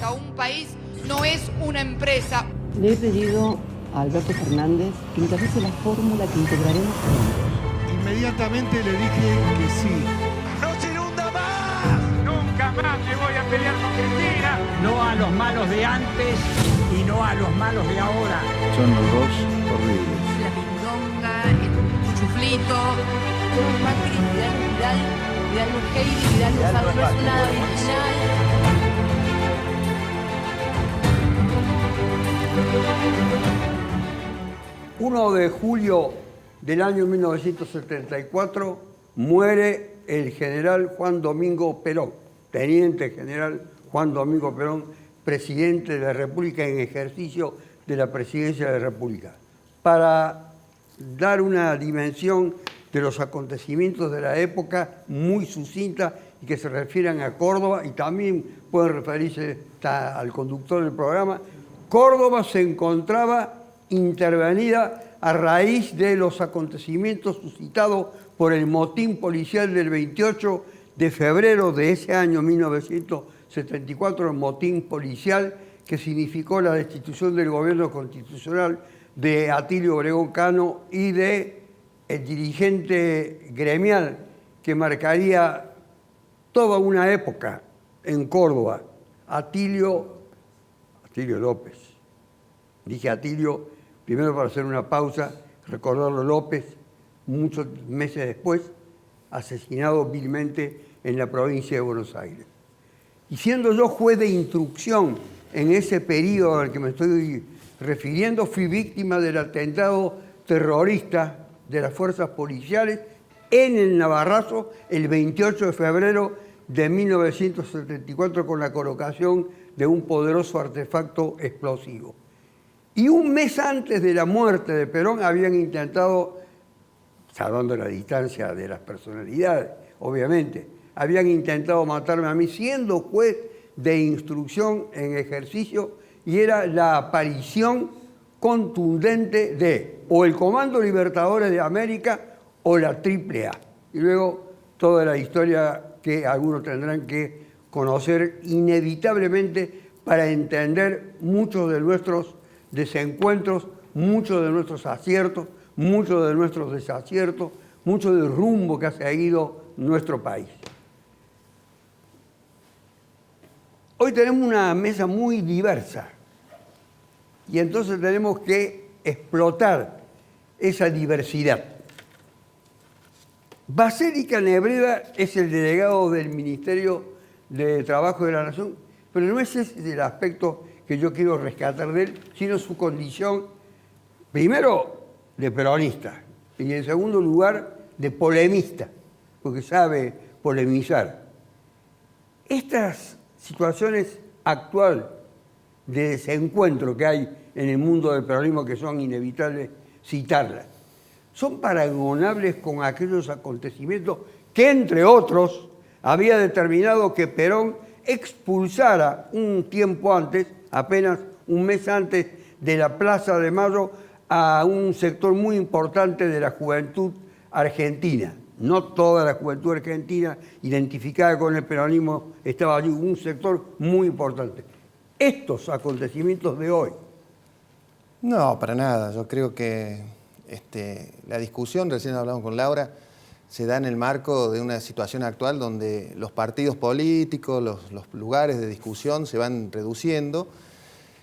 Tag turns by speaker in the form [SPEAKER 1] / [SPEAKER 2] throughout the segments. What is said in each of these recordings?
[SPEAKER 1] marca, un país no es una empresa.
[SPEAKER 2] Le he pedido a Alberto Fernández que encabece la fórmula que integraremos juntos.
[SPEAKER 3] Inmediatamente le dije que sí.
[SPEAKER 4] ¡No se inunda más!
[SPEAKER 5] Nunca más me voy a pelear con Cristina. No a los malos de antes y no a los malos de ahora.
[SPEAKER 6] Son los dos horribles.
[SPEAKER 1] La pindonga, el chuflito, un Macri, Vidal Heidi, Vidal Lozano, no es nada original.
[SPEAKER 7] El 1 de julio del año 1974 muere el general Juan Domingo Perón, teniente general Juan Domingo Perón, presidente de la República en ejercicio de la presidencia de la República. Para dar una dimensión de los acontecimientos de la época muy sucinta y que se refieran a Córdoba, y también pueden referirse al conductor del programa, Córdoba se encontraba intervenida a raíz de los acontecimientos suscitados por el motín policial del 28 de febrero de ese año 1974, el motín policial que significó la destitución del gobierno constitucional de Atilio Obregón Cano y de el dirigente gremial que marcaría toda una época en Córdoba, Atilio López. Dije Atilio, primero para hacer una pausa, recordarlo López, muchos meses después, asesinado vilmente en la provincia de Buenos Aires. Y siendo yo juez de instrucción en ese periodo al que me estoy refiriendo, fui víctima del atentado terrorista de las fuerzas policiales en el Navarrazo el 28 de febrero de 1974 con la colocación de un poderoso artefacto explosivo. Y un mes antes de la muerte de Perón habían intentado, salvando la distancia de las personalidades, obviamente, habían intentado matarme a mí siendo juez de instrucción en ejercicio, y era la aparición contundente de o el Comando Libertadores de América o la AAA. Y luego toda la historia que algunos tendrán que conocer inevitablemente para entender muchos de nuestros desencuentros, muchos de nuestros aciertos, muchos de nuestros desaciertos, mucho del rumbo que ha seguido nuestro país. Hoy tenemos una mesa muy diversa y entonces tenemos que explotar esa diversidad. Basílica Nebreda es el delegado del Ministerio de Trabajo de la Nación, pero no es ese el aspecto que yo quiero rescatar de él, sino su condición, primero, de peronista, y en segundo lugar, de polemista, porque sabe polemizar. Estas situaciones actuales de desencuentro que hay en el mundo del peronismo, que son inevitables citarlas, son paragonables con aquellos acontecimientos que, entre otros, había determinado que Perón expulsara un tiempo antes, apenas un mes antes de la Plaza de Mayo, a un sector muy importante de la juventud argentina. No toda la juventud argentina identificada con el peronismo estaba allí, un sector muy importante. Estos acontecimientos de hoy.
[SPEAKER 8] No, para nada. Yo creo que la discusión, recién hablamos con Laura, se da en el marco de una situación actual donde los partidos políticos, los lugares de discusión se van reduciendo,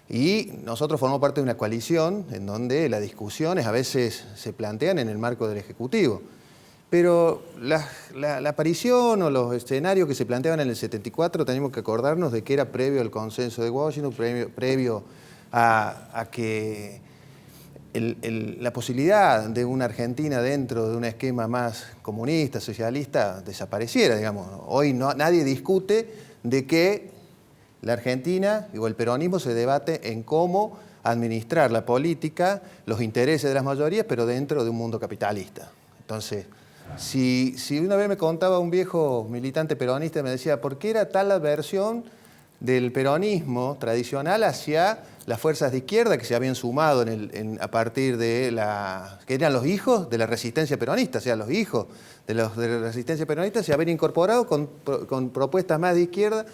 [SPEAKER 8] y nosotros formamos parte de una coalición en donde las discusiones a veces se plantean en el marco del Ejecutivo. Pero la aparición o los escenarios que se planteaban en el 74 tenemos que acordarnos de que era previo al consenso de Washington, previo a que la posibilidad de una Argentina dentro de un esquema más comunista, socialista, desapareciera, digamos. Hoy nadie discute de que la Argentina o el peronismo se debate en cómo administrar la política, los intereses de las mayorías, pero dentro de un mundo capitalista. Entonces, si una vez me contaba un viejo militante peronista, me decía, ¿por qué era tal la versión del peronismo tradicional hacia las fuerzas de izquierda que se habían sumado a partir de que eran los hijos de la resistencia peronista, o sea, los hijos de la resistencia peronista se habían incorporado con propuestas más de izquierda?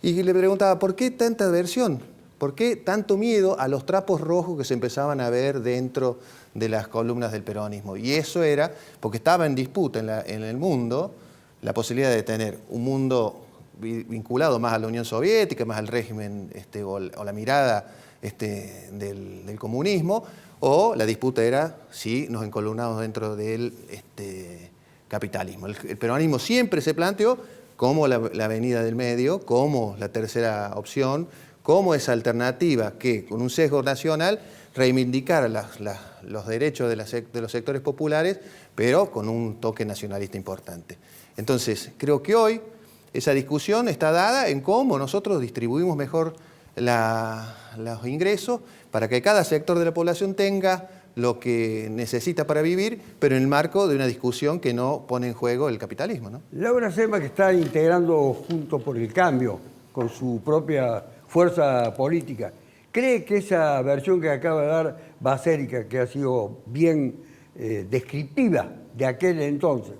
[SPEAKER 8] Y le preguntaba, ¿por qué tanta aversión? ¿Por qué tanto miedo a los trapos rojos que se empezaban a ver dentro de las columnas del peronismo? Y eso era porque estaba en disputa en el mundo la posibilidad de tener un mundo vinculado más a la Unión Soviética, más al régimen o la mirada del comunismo, o la disputa era si nos encolumnamos dentro del capitalismo. El peronismo siempre se planteó como la avenida del medio, como la tercera opción, como esa alternativa que con un sesgo nacional reivindicara los derechos de los sectores populares, pero con un toque nacionalista importante. Entonces, creo que hoy esa discusión está dada en cómo nosotros distribuimos mejor los ingresos para que cada sector de la población tenga lo que necesita para vivir, pero en el marco de una discusión que no pone en juego el capitalismo, ¿no?
[SPEAKER 7] Laura Selma, que está integrando Juntos por el Cambio con su propia fuerza política, ¿cree que esa versión que acaba de dar Basérica, que ha sido bien descriptiva de aquel entonces,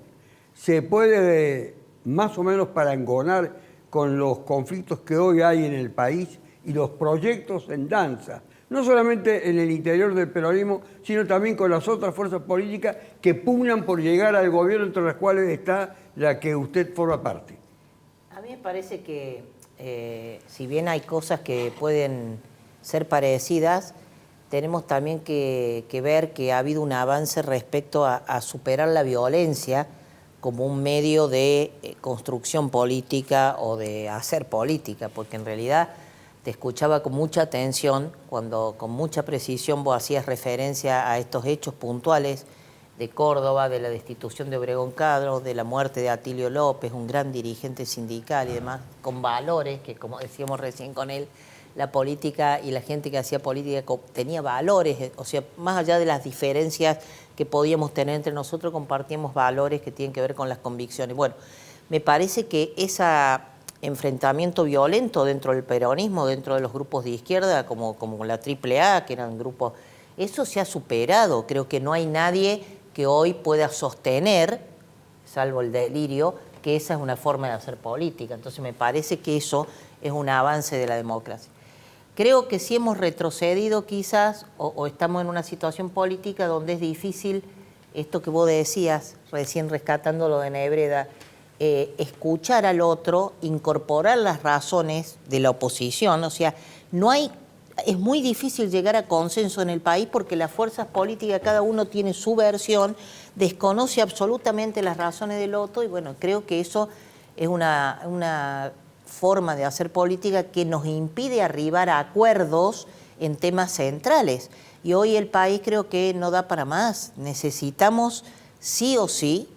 [SPEAKER 7] se puede más o menos parangonar con los conflictos que hoy hay en el país y los proyectos en danza, no solamente en el interior del peronismo, sino también con las otras fuerzas políticas que pugnan por llegar al gobierno, entre las cuales está la que usted forma parte?
[SPEAKER 9] A mí me parece que si bien hay cosas que pueden ser parecidas, tenemos también que ver que ha habido un avance respecto a superar la violencia como un medio de construcción política o de hacer política, porque en realidad te escuchaba con mucha atención cuando con mucha precisión vos hacías referencia a estos hechos puntuales de Córdoba, de la destitución de Obregón Cadro, de la muerte de Atilio López, un gran dirigente sindical y demás, con valores, que como decíamos recién con él, la política y la gente que hacía política tenía valores, o sea, más allá de las diferencias que podíamos tener entre nosotros, compartíamos valores que tienen que ver con las convicciones. Bueno, me parece que ese enfrentamiento violento dentro del peronismo, dentro de los grupos de izquierda, como la AAA, que eran grupos, eso se ha superado. Creo que no hay nadie que hoy pueda sostener, salvo el delirio, que esa es una forma de hacer política. Entonces me parece que eso es un avance de la democracia. Creo que sí hemos retrocedido quizás o estamos en una situación política donde es difícil esto que vos decías, recién rescatando lo de Nebreda, escuchar al otro, incorporar las razones de la oposición. O sea, es muy difícil llegar a consenso en el país porque las fuerzas políticas, cada uno tiene su versión, desconoce absolutamente las razones del otro y bueno, creo que eso es una forma de hacer política que nos impide arribar a acuerdos en temas centrales. Y hoy el país creo que no da para más. Necesitamos sí o sí,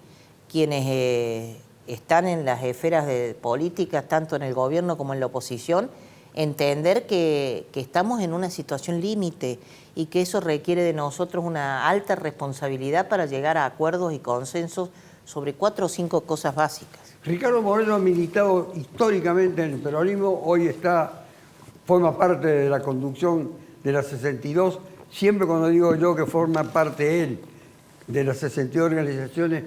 [SPEAKER 9] quienes están en las esferas de políticas, tanto en el gobierno como en la oposición, entender que estamos en una situación límite y que eso requiere de nosotros una alta responsabilidad para llegar a acuerdos y consensos sobre 4 o 5 cosas básicas.
[SPEAKER 7] Ricardo Moreno ha militado históricamente en el peronismo, hoy forma parte de la conducción de la 62, siempre cuando digo yo que forma parte él de las 62 organizaciones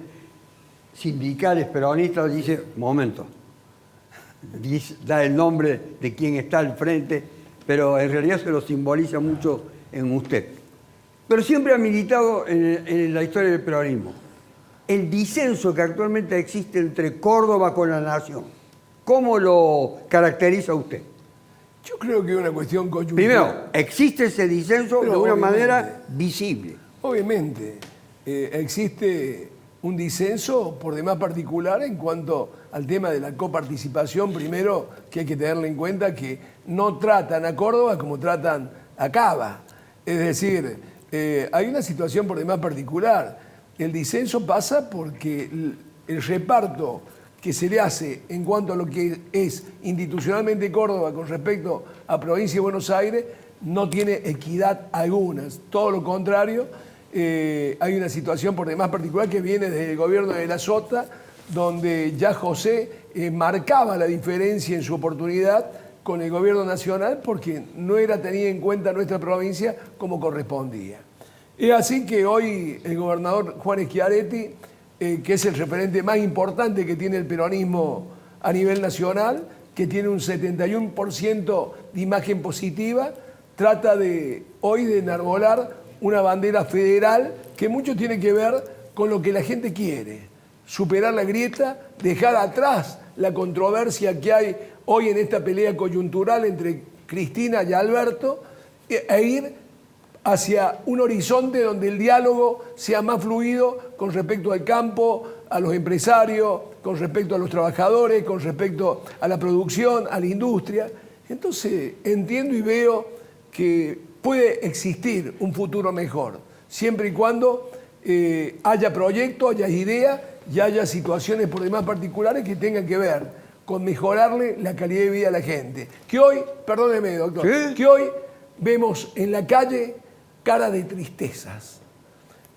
[SPEAKER 7] sindicales peronistas, dice, momento, da el nombre de quien está al frente, pero en realidad se lo simboliza mucho en usted. Pero siempre ha militado en la historia del peronismo. El disenso que actualmente existe entre Córdoba con la Nación, ¿cómo lo caracteriza usted?
[SPEAKER 10] Yo creo que es una cuestión coyuntural.
[SPEAKER 7] Primero, existe ese disenso de una manera visible.
[SPEAKER 10] Obviamente, existe un disenso por demás particular en cuanto al tema de la coparticipación. Primero, que hay que tenerle en cuenta que no tratan a Córdoba como tratan a Cava. Es decir, hay una situación por demás particular. El disenso pasa porque el reparto que se le hace en cuanto a lo que es institucionalmente Córdoba con respecto a provincia de Buenos Aires no tiene equidad alguna. Todo lo contrario, hay una situación por demás particular que viene desde el gobierno de la Sota, donde ya José marcaba la diferencia en su oportunidad con el gobierno nacional porque no era tenida en cuenta nuestra provincia como correspondía. Es así que hoy el gobernador Juan Schiaretti, que es el referente más importante que tiene el peronismo a nivel nacional, que tiene un 71% de imagen positiva, trata hoy de enarbolar una bandera federal que mucho tiene que ver con lo que la gente quiere. Superar la grieta, dejar atrás la controversia que hay hoy en esta pelea coyuntural entre Cristina y Alberto e ir hacia un horizonte donde el diálogo sea más fluido con respecto al campo, a los empresarios, con respecto a los trabajadores, con respecto a la producción, a la industria. Entonces entiendo y veo que puede existir un futuro mejor, siempre y cuando haya proyectos, haya ideas y haya situaciones por demás particulares que tengan que ver con mejorarle la calidad de vida a la gente. Que hoy, perdóneme, doctor,
[SPEAKER 7] ¿sí?
[SPEAKER 10] Que hoy vemos en la calle cara de tristezas.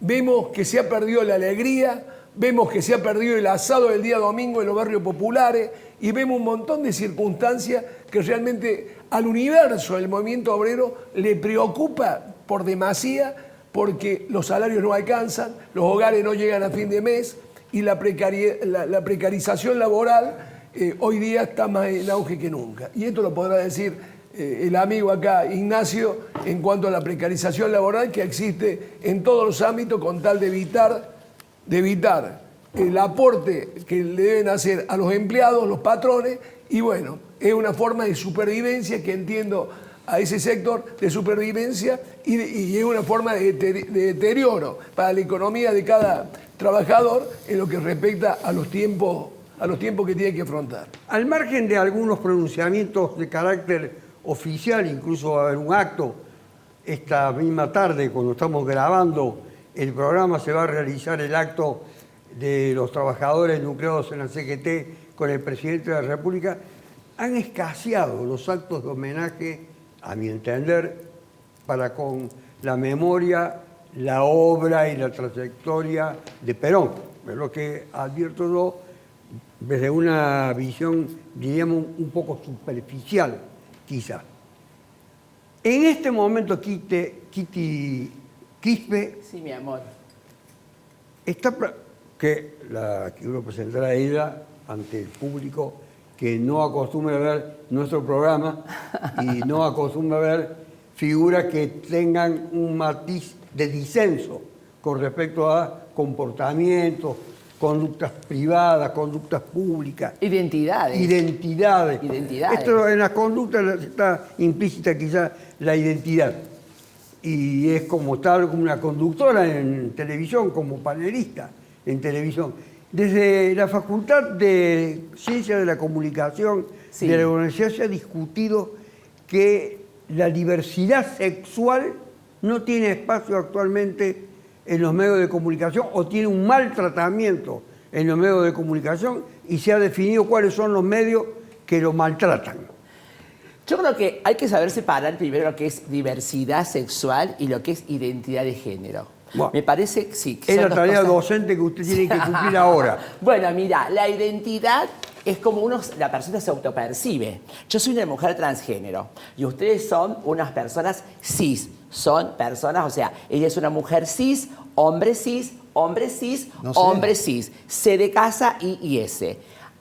[SPEAKER 10] Vemos que se ha perdido la alegría, vemos que se ha perdido el asado del día domingo en los barrios populares y vemos un montón de circunstancias que realmente al universo del movimiento obrero le preocupa por demasía porque los salarios no alcanzan, los hogares no llegan a fin de mes y la precarización laboral hoy día está más en auge que nunca. Y esto lo podrá decir el amigo acá, Ignacio, en cuanto a la precarización laboral que existe en todos los ámbitos con tal de evitar el aporte que le deben hacer a los empleados, los patrones, y bueno, es una forma de supervivencia que entiendo a ese sector de supervivencia y es una forma de deterioro para la economía de cada trabajador en lo que respecta a los tiempos que tiene que afrontar.
[SPEAKER 7] Al margen de algunos pronunciamientos de carácter oficial, incluso va a haber un acto esta misma tarde, cuando estamos grabando el programa, se va a realizar el acto de los trabajadores nucleados en la CGT con el presidente de la República. Han escaseado los actos de homenaje, a mi entender, para con la memoria, la obra y la trayectoria de Perón. Es lo que advierto yo desde una visión, diríamos, un poco superficial, quizá. En este momento, Kitty Quispe,
[SPEAKER 11] sí, mi amor,
[SPEAKER 7] que la quiero presentar a ella ante el público que no acostumbra a ver nuestro programa y no acostumbra a ver figuras que tengan un matiz de disenso con respecto a comportamientos, conductas privadas, conductas públicas.
[SPEAKER 11] Identidades.
[SPEAKER 7] Esto en las conductas está implícita quizá la identidad. Y es como estar como una conductora en televisión, como panelista en televisión. Desde la Facultad de Ciencias de la Comunicación
[SPEAKER 11] sí,
[SPEAKER 7] de la universidad se ha discutido que la diversidad sexual no tiene espacio actualmente en los medios de comunicación o tiene un mal tratamiento en los medios de comunicación y se ha definido cuáles son los medios que lo maltratan.
[SPEAKER 11] Yo creo que hay que saber separar primero lo que es diversidad sexual y lo que es identidad de género.
[SPEAKER 7] Bueno,
[SPEAKER 11] me parece, sí. Que
[SPEAKER 7] es la tarea docente que usted tiene que cumplir ahora.
[SPEAKER 11] Bueno, mira, la identidad es como la persona se autopercibe. Yo soy una mujer transgénero y ustedes son unas personas cis. Son personas, o sea, ella es una mujer cis, hombre cis, hombre cis, no sé, hombre cis. C de casa, I y S.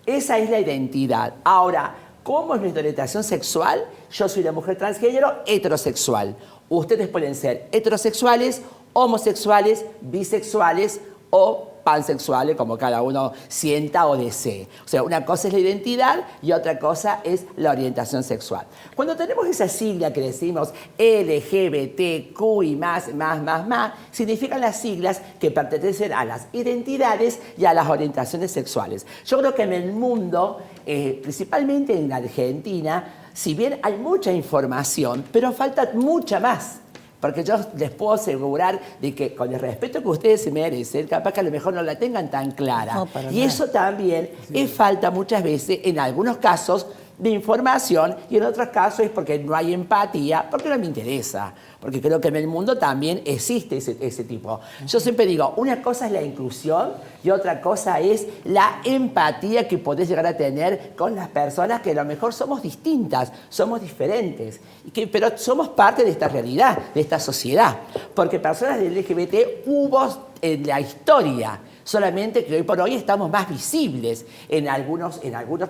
[SPEAKER 11] Esa es la identidad. Ahora, ¿cómo es nuestra orientación sexual? Yo soy una mujer transgénero heterosexual. Ustedes pueden ser heterosexuales, homosexuales, bisexuales o pansexuales, como cada uno sienta o desee. O sea, una cosa es la identidad y otra cosa es la orientación sexual. Cuando tenemos esa sigla que decimos LGBTQ y más, significan las siglas que pertenecen a las identidades y a las orientaciones sexuales. Yo creo que en el mundo, principalmente en la Argentina, si bien hay mucha información, pero falta mucha más. Porque yo les puedo asegurar de que con el respeto que ustedes se merecen, capaz que a lo mejor no la tengan tan clara. No, y eso también es falta muchas veces, en algunos casos, de información y en otros casos es porque no hay empatía, porque no me interesa. Porque creo que en el mundo también existe ese tipo. Yo siempre digo, una cosa es la inclusión y otra cosa es la empatía que podés llegar a tener con las personas que a lo mejor somos distintas, somos diferentes, pero somos parte de esta realidad, de esta sociedad. Porque personas del LGBT hubo en la historia. Solamente que hoy por hoy estamos más visibles en algunos,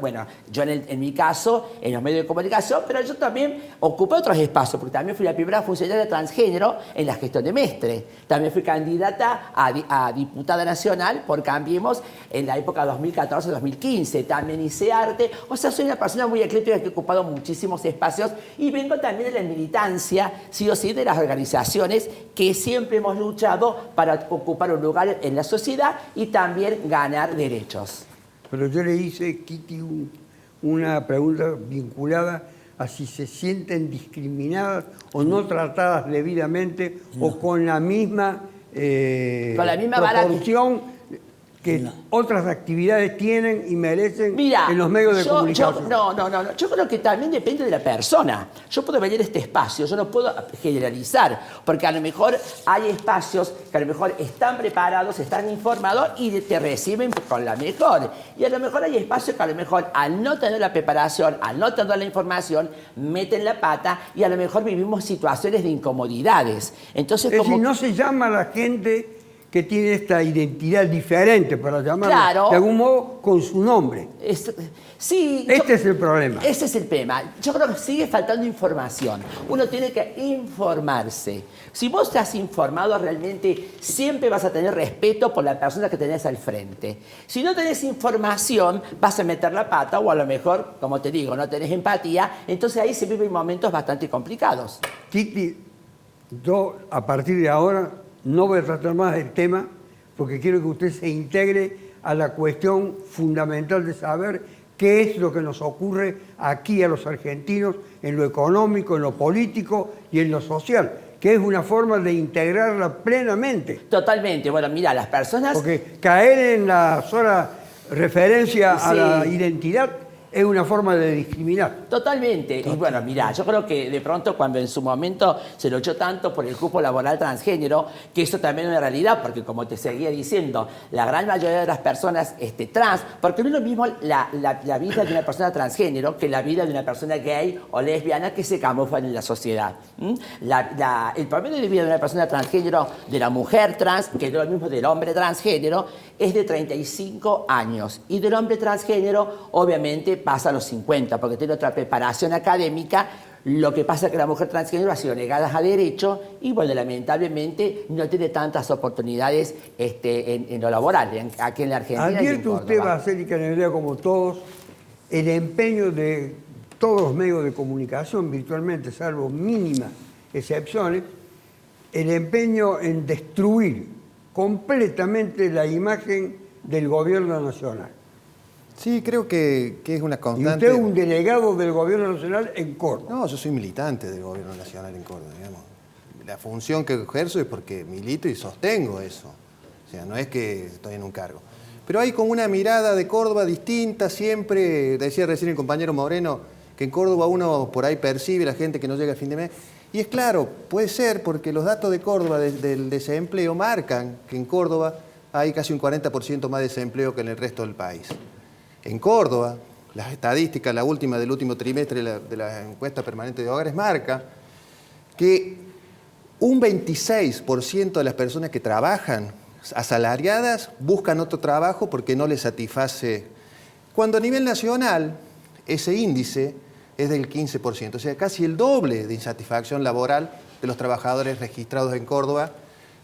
[SPEAKER 11] bueno, yo en mi caso, en los medios de comunicación, pero yo también ocupé otros espacios, porque también fui la primera funcionaria transgénero en la gestión de Mestre. También fui candidata a diputada nacional por Cambiemos en la época 2014-2015. También hice arte. O sea, soy una persona muy ecléctica que he ocupado muchísimos espacios y vengo también de la militancia, sí o sí, de las organizaciones que siempre hemos luchado para ocupar un lugar en la sociedad y también ganar derechos.
[SPEAKER 7] Pero yo le hice, Kitty, una pregunta vinculada a si se sienten discriminadas o no tratadas debidamente o con la misma, proporción que otras actividades tienen y merecen en los medios de comunicación.
[SPEAKER 11] No. Yo creo que también depende de la persona. Yo puedo venir a este espacio, yo no puedo generalizar, porque a lo mejor hay espacios que a lo mejor están preparados, están informados y te reciben con la mejor. Y a lo mejor hay espacios que a lo mejor al no tener la preparación, al no tener la información, meten la pata y a lo mejor vivimos situaciones de incomodidades. Entonces,
[SPEAKER 7] es decir, no se llama a la gente que tiene esta identidad diferente, para llamarlo de algún modo, con su nombre.
[SPEAKER 11] Sí.
[SPEAKER 7] Este es el problema.
[SPEAKER 11] Ese es el tema. Yo creo que sigue faltando información. Uno tiene que informarse. Si vos estás informado, realmente siempre vas a tener respeto por la persona que tenés al frente. Si no tenés información, vas a meter la pata o a lo mejor, como te digo, no tenés empatía, entonces ahí se viven momentos bastante complicados.
[SPEAKER 7] Titi, yo a partir de ahora no voy a tratar más del tema porque quiero que usted se integre a la cuestión fundamental de saber qué es lo que nos ocurre aquí a los argentinos en lo económico, en lo político y en lo social, que es una forma de integrarla plenamente.
[SPEAKER 11] Totalmente. Bueno, mira, las personas...
[SPEAKER 7] Porque caer en la sola referencia a la identidad es una forma de discriminar.
[SPEAKER 11] Totalmente. Y bueno, mira, yo creo que de pronto cuando en su momento se luchó tanto por el cupo laboral transgénero, que eso también es una realidad, porque como te seguía diciendo, la gran mayoría de las personas trans, porque no es lo mismo la vida de una persona transgénero que la vida de una persona gay o lesbiana que se camuflan en la sociedad. El promedio de vida de una persona transgénero, de la mujer trans, que es lo mismo del hombre transgénero, es de 35 años. Y del hombre transgénero, obviamente, pasa a los 50, porque tiene otra preparación académica. Lo que pasa es que la mujer transgénero ha sido negada a derecho y, bueno, lamentablemente no tiene tantas oportunidades en lo laboral, aquí en la Argentina.
[SPEAKER 7] Advierto usted, Basélica Nebrera, como todos, el empeño de todos los medios de comunicación virtualmente, salvo mínimas excepciones, el empeño en destruir completamente la imagen del gobierno nacional.
[SPEAKER 8] Sí, creo que es una constante.
[SPEAKER 7] Y usted es un delegado del gobierno nacional en Córdoba.
[SPEAKER 8] No, yo soy militante del gobierno nacional en Córdoba, digamos. La función que ejerzo es porque milito y sostengo eso. O sea, no es que estoy en un cargo. Pero hay como una mirada de Córdoba distinta siempre. Decía recién el compañero Moreno que en Córdoba uno por ahí percibe la gente que no llega a fin de mes. Y es claro, puede ser porque los datos de Córdoba del desempleo marcan que en Córdoba hay casi un 40% más de desempleo que en el resto del país. En Córdoba, las estadísticas, la última del último trimestre de la encuesta permanente de hogares marca que un 26% de las personas que trabajan asalariadas buscan otro trabajo porque no les satisface. Cuando a nivel nacional ese índice es del 15%, o sea, casi el doble de insatisfacción laboral de los trabajadores registrados en Córdoba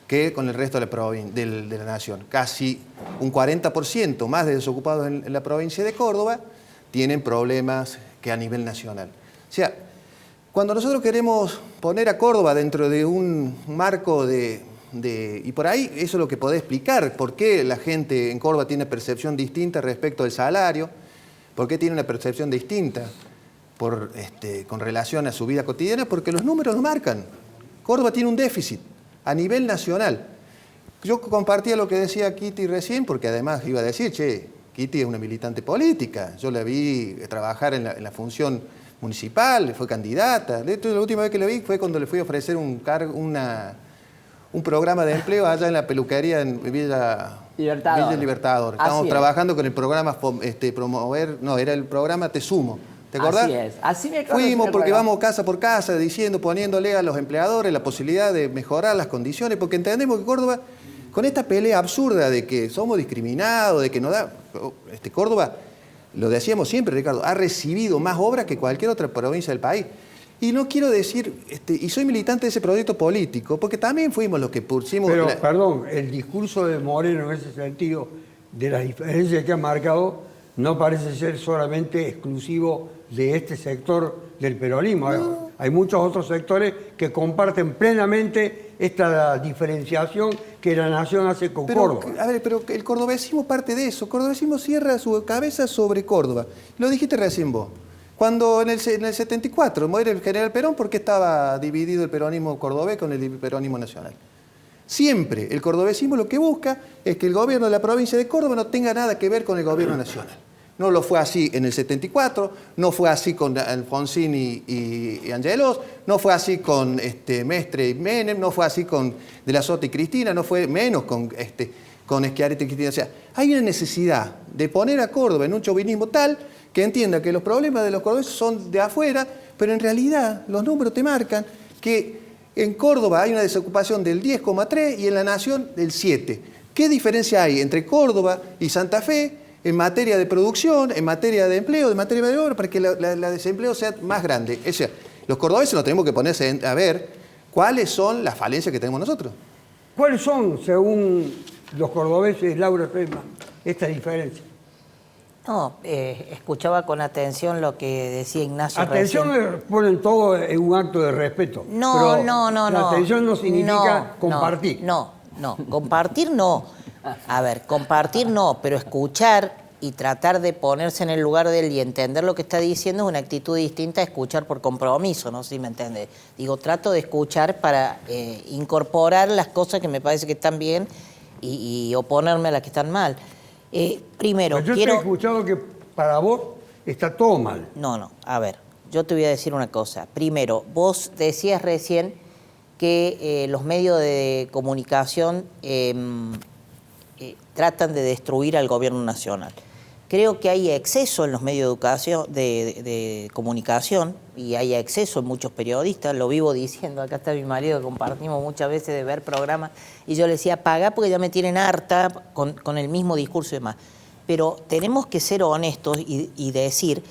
[SPEAKER 8] que con el resto de la nación. Casi un 40% más de desocupados en la provincia de Córdoba tienen problemas que a nivel nacional. O sea, cuando nosotros queremos poner a Córdoba dentro de un marco y por ahí eso es lo que podés explicar, por qué la gente en Córdoba tiene percepción distinta respecto al salario, por qué tiene una percepción distinta con relación a su vida cotidiana, porque los números lo marcan. Córdoba tiene un déficit a nivel nacional. Yo compartía lo que decía Kitty recién, porque además iba a decir, che, Kitty es una militante política. Yo la vi trabajar en la función municipal, fue candidata. De hecho, la última vez que la vi fue cuando le fui a ofrecer un programa de empleo allá en la peluquería en Villa Libertador. Estábamos trabajando con el programa era el programa Te Sumo. ¿Te acordás?
[SPEAKER 11] Así es. Así me acuerdo.
[SPEAKER 8] Fuimos porque vamos casa por casa poniéndole a los empleadores la posibilidad de mejorar las condiciones, porque entendemos que Córdoba con esta pelea absurda de que somos discriminados, de que no da... Córdoba, lo decíamos siempre, Ricardo, ha recibido más obras que cualquier otra provincia del país. Y no quiero decir, y soy militante de ese proyecto político, porque también fuimos los que pusimos...
[SPEAKER 7] Pero, perdón, el discurso de Moreno en ese sentido, de las diferencias que ha marcado, no parece ser solamente exclusivo de este sector del peronismo. No. Hay muchos otros sectores que comparten plenamente esta diferenciación que la nación hace con Córdoba.
[SPEAKER 8] A ver, pero el cordobesismo parte de eso. El cordobesismo cierra su cabeza sobre Córdoba. Lo dijiste recién vos. Cuando en el 74 muere el general Perón, ¿por qué estaba dividido el peronismo cordobés con el peronismo nacional? Siempre el cordobesismo lo que busca es que el gobierno de la provincia de Córdoba no tenga nada que ver con el gobierno nacional. No lo fue así en el 74, no fue así con Alfonsín y Angelos, no fue así con Mestre y Menem, no fue así con De la Sota y Cristina, no fue menos con Schiaretti y Cristina. O sea, hay una necesidad de poner a Córdoba en un chauvinismo tal que entienda que los problemas de los cordobeses son de afuera, pero en realidad los números te marcan que en Córdoba hay una desocupación del 10,3 y en la Nación del 7. ¿Qué diferencia hay entre Córdoba y Santa Fe en materia de producción, en materia de empleo, en materia de obra, para que la desempleo sea más grande? Es decir, los cordobeses nos tenemos que ponerse a ver cuáles son las falencias que tenemos nosotros.
[SPEAKER 7] ¿Cuáles son, según los cordobeses, Laura Feldman, estas diferencias?
[SPEAKER 9] No, escuchaba con atención lo que decía Ignacio.
[SPEAKER 7] Atención, ponen todo en un acto de respeto.
[SPEAKER 9] No.
[SPEAKER 7] La atención no significa compartir.
[SPEAKER 9] No, compartir no. A ver, compartir no, pero escuchar y tratar de ponerse en el lugar de él y entender lo que está diciendo es una actitud distinta a escuchar por compromiso, no sé si me entiende. Digo, trato de escuchar para incorporar las cosas que me parece que están bien y oponerme a las que están mal. Primero,
[SPEAKER 7] pero yo te he escuchado que para vos está todo mal.
[SPEAKER 9] No, a ver, yo te voy a decir una cosa. Primero, vos decías recién que los medios de comunicación tratan de destruir al gobierno nacional. Creo que hay exceso en los medios de educación, de comunicación, y hay exceso en muchos periodistas, lo vivo diciendo, acá está mi marido, que compartimos muchas veces de ver programas, y yo le decía, paga porque ya me tienen harta con el mismo discurso y demás. Pero tenemos que ser honestos y decir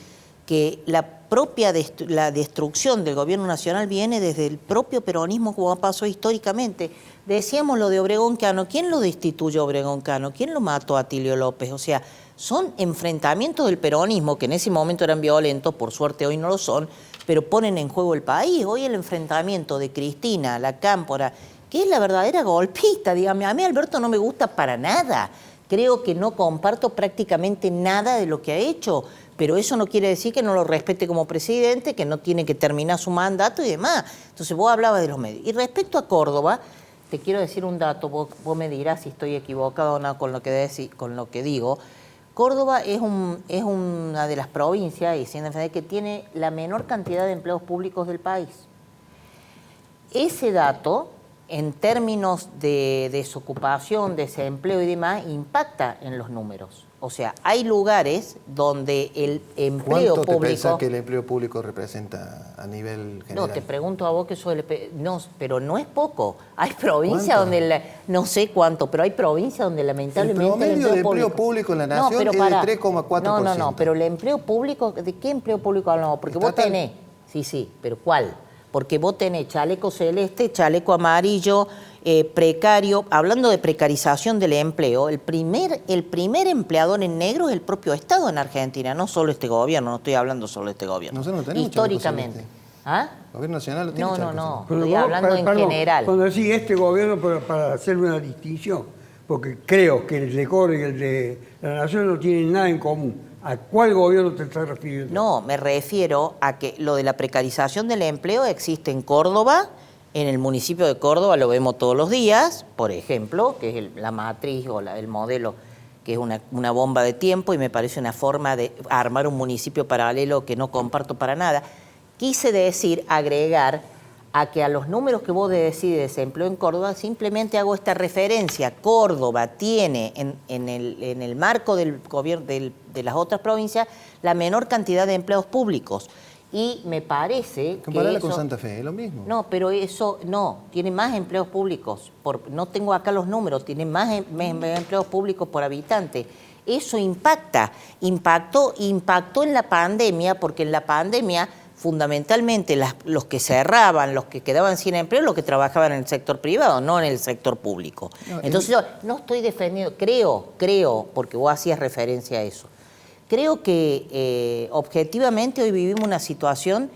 [SPEAKER 9] que la destrucción del gobierno nacional viene desde el propio peronismo, como pasó históricamente. Decíamos lo de Obregón Cano. ¿Quién lo destituyó Obregón Cano? ¿Quién lo mató a Atilio López? O sea, son enfrentamientos del peronismo que en ese momento eran violentos, por suerte hoy no lo son, pero ponen en juego el país. Hoy el enfrentamiento de Cristina, la Cámpora, que es la verdadera golpista, dígame. A mí Alberto no me gusta para nada. Creo que no comparto prácticamente nada de lo que ha hecho, pero eso no quiere decir que no lo respete como presidente, que no tiene que terminar su mandato y demás. Entonces vos hablabas de los medios. Y respecto a Córdoba, te quiero decir un dato, vos me dirás si estoy equivocado o no con lo que digo. Córdoba es una de las provincias, y siendo que tiene la menor cantidad de empleos públicos del país. Ese dato, en términos de desocupación, desempleo y demás, impacta en los números. O sea, hay lugares donde el empleo
[SPEAKER 8] público... ¿Cuánto te pensás que el empleo público representa a nivel general?
[SPEAKER 9] No, te pregunto a vos que sos no, pero no es poco. Hay provincias donde... no sé cuánto, pero hay provincias donde lamentablemente
[SPEAKER 8] el promedio de empleo público en la nación es de 3,4%.
[SPEAKER 9] No, pero el empleo público... ¿De qué empleo público hablamos? Porque vos tenés... Sí, pero ¿cuál? Porque vos tenés chaleco celeste, chaleco amarillo, precario. Hablando de precarización del empleo, el primer empleador en negro es el propio Estado en Argentina, no solo este gobierno, no estoy hablando solo de este gobierno.
[SPEAKER 8] Nosotros no tenemos
[SPEAKER 9] históricamente. ¿Ah?
[SPEAKER 8] El gobierno nacional lo tiene.
[SPEAKER 9] No, estoy hablando en general.
[SPEAKER 7] Cuando decís este gobierno, para hacer una distinción, porque creo que el de Córdoba y el de la Nación no tienen nada en común. ¿A cuál gobierno te estás refiriendo?
[SPEAKER 9] No, me refiero a que lo de la precarización del empleo existe en Córdoba, en el municipio de Córdoba lo vemos todos los días, por ejemplo, que es la matriz o el modelo, que es una bomba de tiempo y me parece una forma de armar un municipio paralelo que no comparto para nada. Quise decir, agregar a que a los números que vos decís de desempleo en Córdoba, simplemente hago esta referencia. Córdoba tiene en el marco del gobierno de las otras provincias la menor cantidad de empleos públicos. Y me parece
[SPEAKER 8] Compararla
[SPEAKER 9] que
[SPEAKER 8] con Santa Fe, es lo mismo.
[SPEAKER 9] No, pero eso no, tiene más empleos públicos. No tengo acá los números, tiene más empleos públicos por habitante. Eso impactó en la pandemia, porque en la pandemia fundamentalmente los que cerraban, los que quedaban sin empleo, los que trabajaban en el sector privado, no en el sector público. Entonces yo no estoy defendiendo, creo, porque vos hacías referencia a eso, creo que objetivamente hoy vivimos una situación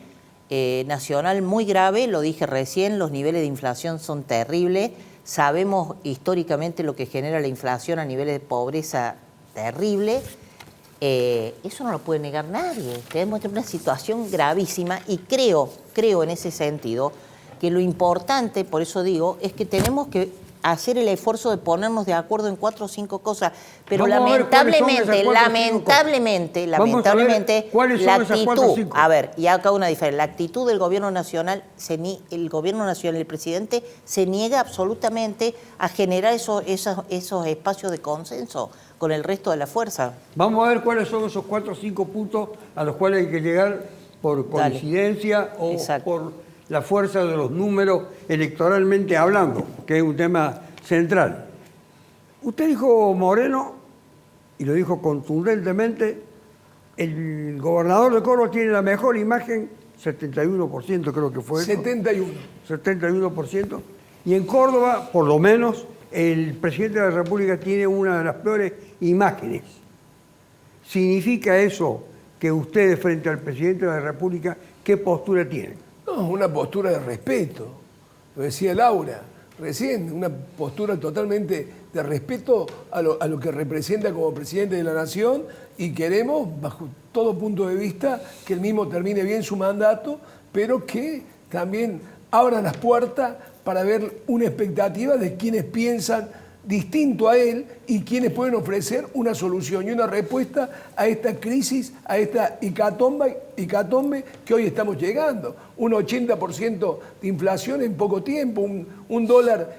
[SPEAKER 9] nacional muy grave, lo dije recién, los niveles de inflación son terribles, sabemos históricamente lo que genera la inflación a niveles de pobreza terrible, eso no lo puede negar nadie, tenemos una situación gravísima y creo en ese sentido que lo importante, por eso digo, es que tenemos que hacer el esfuerzo de ponernos de acuerdo en 4 o 5 cosas, pero lamentablemente, la actitud, a ver, y acá una diferencia, la actitud del gobierno nacional, el presidente se niega absolutamente a generar esos espacios de consenso con el resto de la fuerza.
[SPEAKER 7] Vamos a ver cuáles son esos 4 o 5 puntos a los cuales hay que llegar por coincidencia o por la fuerza de los números electoralmente hablando, que es un tema central. Usted dijo Moreno, y lo dijo contundentemente, el gobernador de Córdoba tiene la mejor imagen, 71% creo que fue. 71%. Y en Córdoba, por lo menos, el presidente de la República tiene una de las peores imágenes. ¿Significa eso que ustedes frente al presidente de la República, qué postura tienen?
[SPEAKER 10] No, una postura de respeto, lo decía Laura recién, una postura totalmente de respeto a lo que representa como presidente de la Nación y queremos, bajo todo punto de vista, que él mismo termine bien su mandato, pero que también abra las puertas para ver una expectativa de quienes piensan distinto a él y quienes pueden ofrecer una solución y una respuesta a esta crisis, a esta hecatombe que hoy estamos llegando. Un 80% de inflación en poco tiempo, un dólar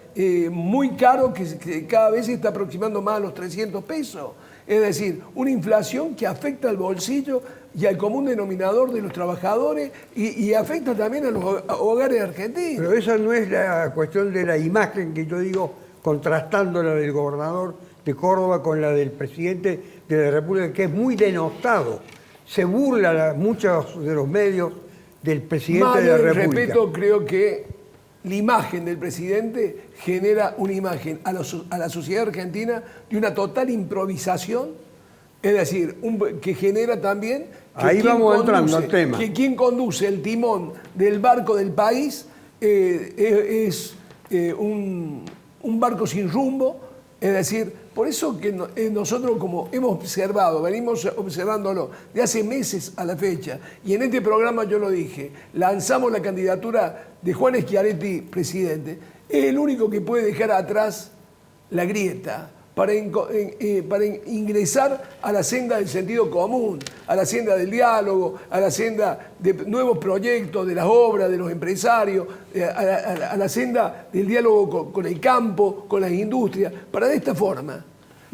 [SPEAKER 10] muy caro que cada vez se está aproximando más a los 300 pesos. Es decir, una inflación que afecta al bolsillo y al común denominador de los trabajadores y afecta también a los hogares argentinos.
[SPEAKER 7] Pero esa no es la cuestión de la imagen que yo digo, contrastando la del gobernador de Córdoba con la del presidente de la República, que es muy denostado. Se burla muchos de los medios del presidente de la República.
[SPEAKER 10] Respeto, creo que la imagen del presidente genera una imagen a la sociedad argentina de una total improvisación, es decir, que genera también...
[SPEAKER 7] Ahí vamos entrando al tema.
[SPEAKER 10] Que quien conduce el timón del barco del país es un barco sin rumbo, es decir, por eso que nosotros como hemos observado, venimos observándolo de hace meses a la fecha, y en este programa yo lo dije, lanzamos la candidatura de Juan Schiaretti presidente, es el único que puede dejar atrás la grieta para ingresar a la senda del sentido común, a la senda del diálogo, a la senda de nuevos proyectos, de las obras, de los empresarios, a la senda del diálogo con el campo, con las industrias, para de esta forma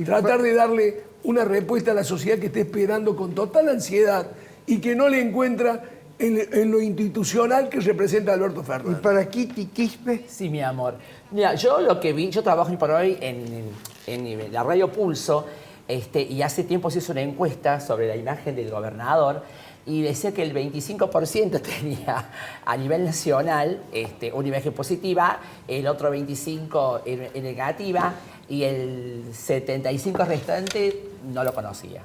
[SPEAKER 10] tratar de darle una respuesta a la sociedad que está esperando con total ansiedad y que no le encuentra en lo institucional que representa Alberto Fernández.
[SPEAKER 7] ¿Y para Kitty Quispe?
[SPEAKER 11] Sí, mi amor. Mira, yo lo que vi, yo trabajo hoy por hoy en la Radio Pulso, y hace tiempo se hizo una encuesta sobre la imagen del gobernador y decía que el 25% tenía a nivel nacional una imagen positiva, el otro 25% en negativa y el 75% restante no lo conocía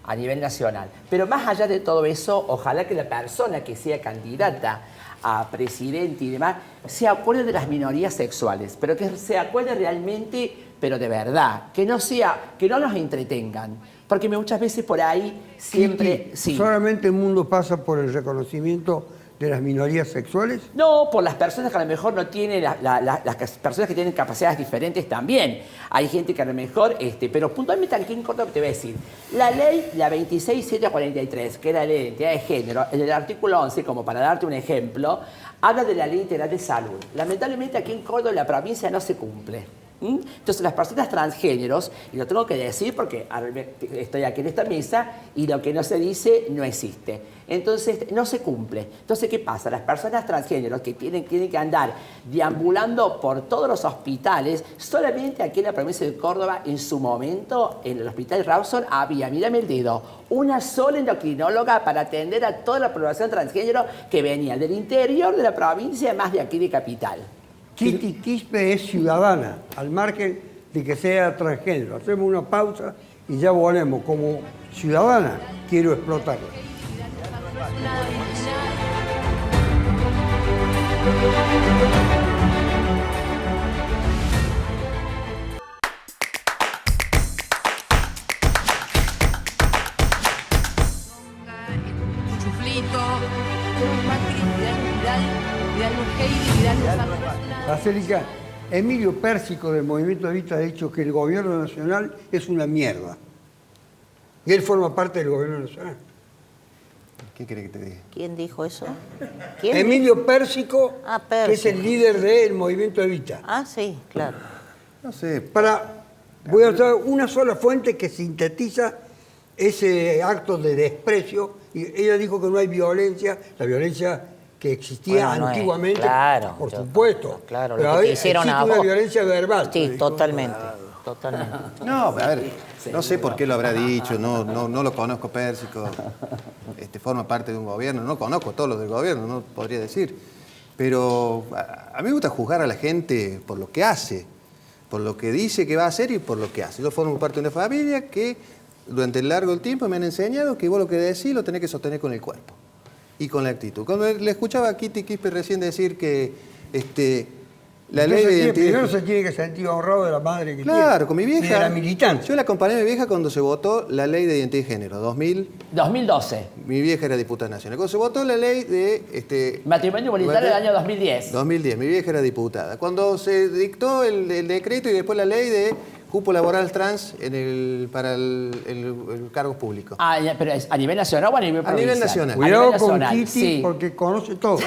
[SPEAKER 11] a nivel nacional. Pero más allá de todo eso, ojalá que la persona que sea candidata a presidente y demás se acuerde de las minorías sexuales, pero que se acuerde realmente, pero de verdad, que no nos entretengan, porque muchas veces por ahí siempre...
[SPEAKER 7] Sí. ¿Solamente el mundo pasa por el reconocimiento de las minorías sexuales?
[SPEAKER 11] No, por las personas que a lo mejor no tienen, las personas que tienen capacidades diferentes también. Hay gente que a lo mejor, pero puntualmente aquí en Córdoba te voy a decir, la ley, la 26743, que es la ley de identidad de género, en el artículo 11, como para darte un ejemplo, habla de la ley integral de salud. Lamentablemente aquí en Córdoba la provincia no se cumple. Entonces las personas transgéneros, y lo tengo que decir porque estoy aquí en esta mesa y lo que no se dice no existe. Entonces no se cumple. Entonces, ¿qué pasa? Las personas transgéneros que tienen que andar deambulando por todos los hospitales, solamente aquí en la provincia de Córdoba, en su momento, en el hospital Rawson, había, mírame el dedo, una sola endocrinóloga para atender a toda la población transgénero que venía del interior de la provincia, más de aquí de Capital.
[SPEAKER 7] Kitty Quispe es ciudadana, al margen de que sea transgénero. Hacemos una pausa y ya volvemos. Como ciudadana, quiero explotarla.
[SPEAKER 1] Nada original. Chuflito, Macri, Vidal Luján, Vidal Luján.
[SPEAKER 7] Angélica, Emilio Pérsico del Movimiento Evita ha dicho que el gobierno nacional es una mierda. Y él forma parte del gobierno nacional.
[SPEAKER 8] ¿Qué querés que te diga?
[SPEAKER 9] ¿Quién dijo eso? ¿Quién?
[SPEAKER 7] Emilio Pérsico,
[SPEAKER 9] Pérsico,
[SPEAKER 7] que es el líder del Movimiento Evita.
[SPEAKER 9] Ah, sí, claro.
[SPEAKER 8] No sé.
[SPEAKER 7] Voy a usar una sola fuente que sintetiza ese acto de desprecio. Y ella dijo que no hay violencia, la violencia que existía
[SPEAKER 9] Bueno, no es,
[SPEAKER 7] antiguamente,
[SPEAKER 9] claro,
[SPEAKER 7] por supuesto.
[SPEAKER 9] Claro,
[SPEAKER 7] pero
[SPEAKER 9] lo que te hicieron
[SPEAKER 7] existe
[SPEAKER 9] a
[SPEAKER 7] una
[SPEAKER 9] vos.
[SPEAKER 7] violencia verbal.
[SPEAKER 9] Sí, totalmente, totalmente.
[SPEAKER 8] No, a ver, no sé por qué lo habrá dicho, no lo conozco Pérsico, forma parte de un gobierno, no conozco a todos los del gobierno, no podría decir. Pero a mí me gusta juzgar a la gente por lo que hace, por lo que dice que va a hacer y por lo que hace. Yo formo parte de una familia que durante el largo del tiempo me han enseñado que vos lo que decís lo tenés que sostener con el cuerpo y con la actitud. Cuando le escuchaba a Kitty Quispe recién decir que la ley de identidad...
[SPEAKER 7] Primero se tiene que sentir honrado de la madre que tiene.
[SPEAKER 8] Claro, con mi vieja...
[SPEAKER 7] Y de la militancia.
[SPEAKER 8] Yo la acompañé a mi vieja cuando se votó la ley de identidad de género,
[SPEAKER 11] 2012.
[SPEAKER 8] Mi vieja era diputada nacional. Cuando se votó la ley de...
[SPEAKER 11] Matrimonio igualitario del año 2010.
[SPEAKER 8] 2010, mi vieja era diputada. Cuando se dictó el decreto y después la ley de cupo laboral trans para el cargo público.
[SPEAKER 11] Ah, pero ¿es a nivel nacional o a nivel provincial?
[SPEAKER 8] A nivel nacional.
[SPEAKER 7] Cuidado
[SPEAKER 11] nivel
[SPEAKER 7] con
[SPEAKER 11] nacional,
[SPEAKER 7] Kitty
[SPEAKER 11] sí.
[SPEAKER 7] porque conoce todo.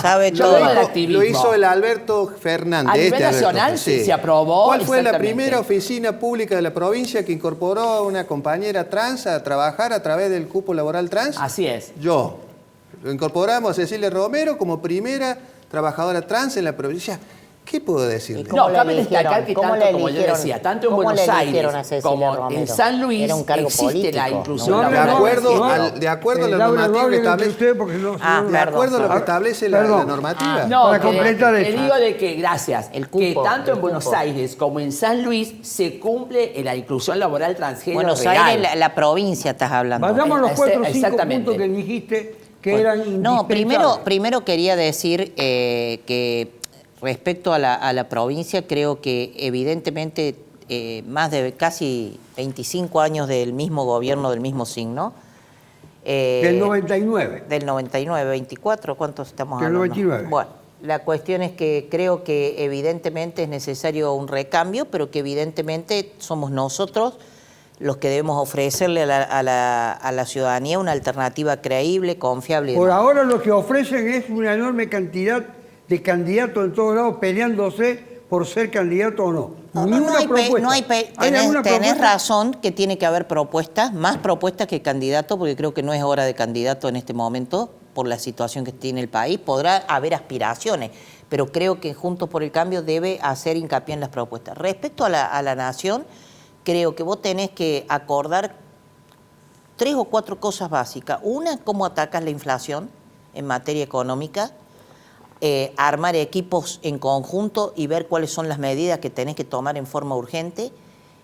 [SPEAKER 9] Sabe todo.
[SPEAKER 11] Todo el activismo.
[SPEAKER 8] Lo hizo el Alberto Fernández.
[SPEAKER 11] A nivel
[SPEAKER 8] Alberto,
[SPEAKER 11] nacional
[SPEAKER 8] sí.
[SPEAKER 11] se aprobó.
[SPEAKER 8] ¿Cuál fue la
[SPEAKER 11] exactamente.
[SPEAKER 8] primera oficina pública de la provincia que incorporó a una compañera trans a trabajar a través del cupo laboral trans?
[SPEAKER 11] Así es.
[SPEAKER 8] Yo. Lo incorporamos a Cecilia Romero como primera trabajadora trans en la provincia. ¿Qué puedo decirle?
[SPEAKER 9] ¿Cómo
[SPEAKER 11] No,
[SPEAKER 9] le
[SPEAKER 11] cabe
[SPEAKER 9] eligieron?
[SPEAKER 11] destacar que
[SPEAKER 9] ¿Cómo
[SPEAKER 11] tanto,
[SPEAKER 9] le
[SPEAKER 11] como yo
[SPEAKER 9] eligieron?
[SPEAKER 11] decía, tanto en
[SPEAKER 9] ¿Cómo
[SPEAKER 11] Buenos
[SPEAKER 9] le
[SPEAKER 11] Aires
[SPEAKER 9] eligieron a Cecilia
[SPEAKER 11] como
[SPEAKER 9] Romero?
[SPEAKER 11] en San Luis
[SPEAKER 9] Era un cargo
[SPEAKER 11] existe la
[SPEAKER 9] político,
[SPEAKER 11] inclusión
[SPEAKER 9] ¿no?
[SPEAKER 8] De
[SPEAKER 11] laboral.
[SPEAKER 8] acuerdo a la
[SPEAKER 7] Laura,
[SPEAKER 8] normativa
[SPEAKER 7] no
[SPEAKER 8] que
[SPEAKER 7] hablen entre
[SPEAKER 8] establece...
[SPEAKER 7] ustedes porque no,
[SPEAKER 8] De acuerdo a lo que establece la normativa.
[SPEAKER 11] No,
[SPEAKER 7] Para
[SPEAKER 11] que
[SPEAKER 7] completar
[SPEAKER 11] te
[SPEAKER 7] eso.
[SPEAKER 11] digo de que, gracias,
[SPEAKER 9] El cupo,
[SPEAKER 11] que tanto
[SPEAKER 9] el
[SPEAKER 11] en Buenos
[SPEAKER 9] cupo.
[SPEAKER 11] Aires como en San Luis se cumple la inclusión laboral transgénero
[SPEAKER 9] Buenos
[SPEAKER 11] real.
[SPEAKER 9] Aires, la provincia estás hablando.
[SPEAKER 7] Vayamos a los 4 o 5
[SPEAKER 11] Exactamente.
[SPEAKER 7] puntos que dijiste que eran
[SPEAKER 9] No,
[SPEAKER 7] indispensables.
[SPEAKER 9] primero quería decir que respecto a la provincia, creo que evidentemente más de casi 25 años del mismo gobierno, del mismo signo.
[SPEAKER 7] Del 99.
[SPEAKER 9] Del 99, 24, ¿cuántos estamos
[SPEAKER 7] Del
[SPEAKER 9] hablando?
[SPEAKER 7] 99.
[SPEAKER 9] Bueno, la cuestión es que creo que evidentemente es necesario un recambio, pero que evidentemente somos nosotros los que debemos ofrecerle a la ciudadanía una alternativa creíble, confiable. y
[SPEAKER 7] Por
[SPEAKER 9] demás.
[SPEAKER 7] ahora lo que ofrecen es una enorme cantidad de candidatos en todos lados peleándose por ser candidato o no. Ni una propuesta. ¿Hay alguna
[SPEAKER 9] Tenés
[SPEAKER 7] propuesta?
[SPEAKER 9] razón que tiene que haber propuestas, más propuestas que candidato, porque creo que no es hora de candidato en este momento por la situación que tiene el país. Podrá haber aspiraciones, pero creo que Juntos por el Cambio debe hacer hincapié en las propuestas. Respecto a la nación, creo que vos tenés que acordar 3 o 4 cosas básicas. Una, cómo atacas la inflación en materia económica. Armar equipos en conjunto y ver cuáles son las medidas que tenés que tomar en forma urgente.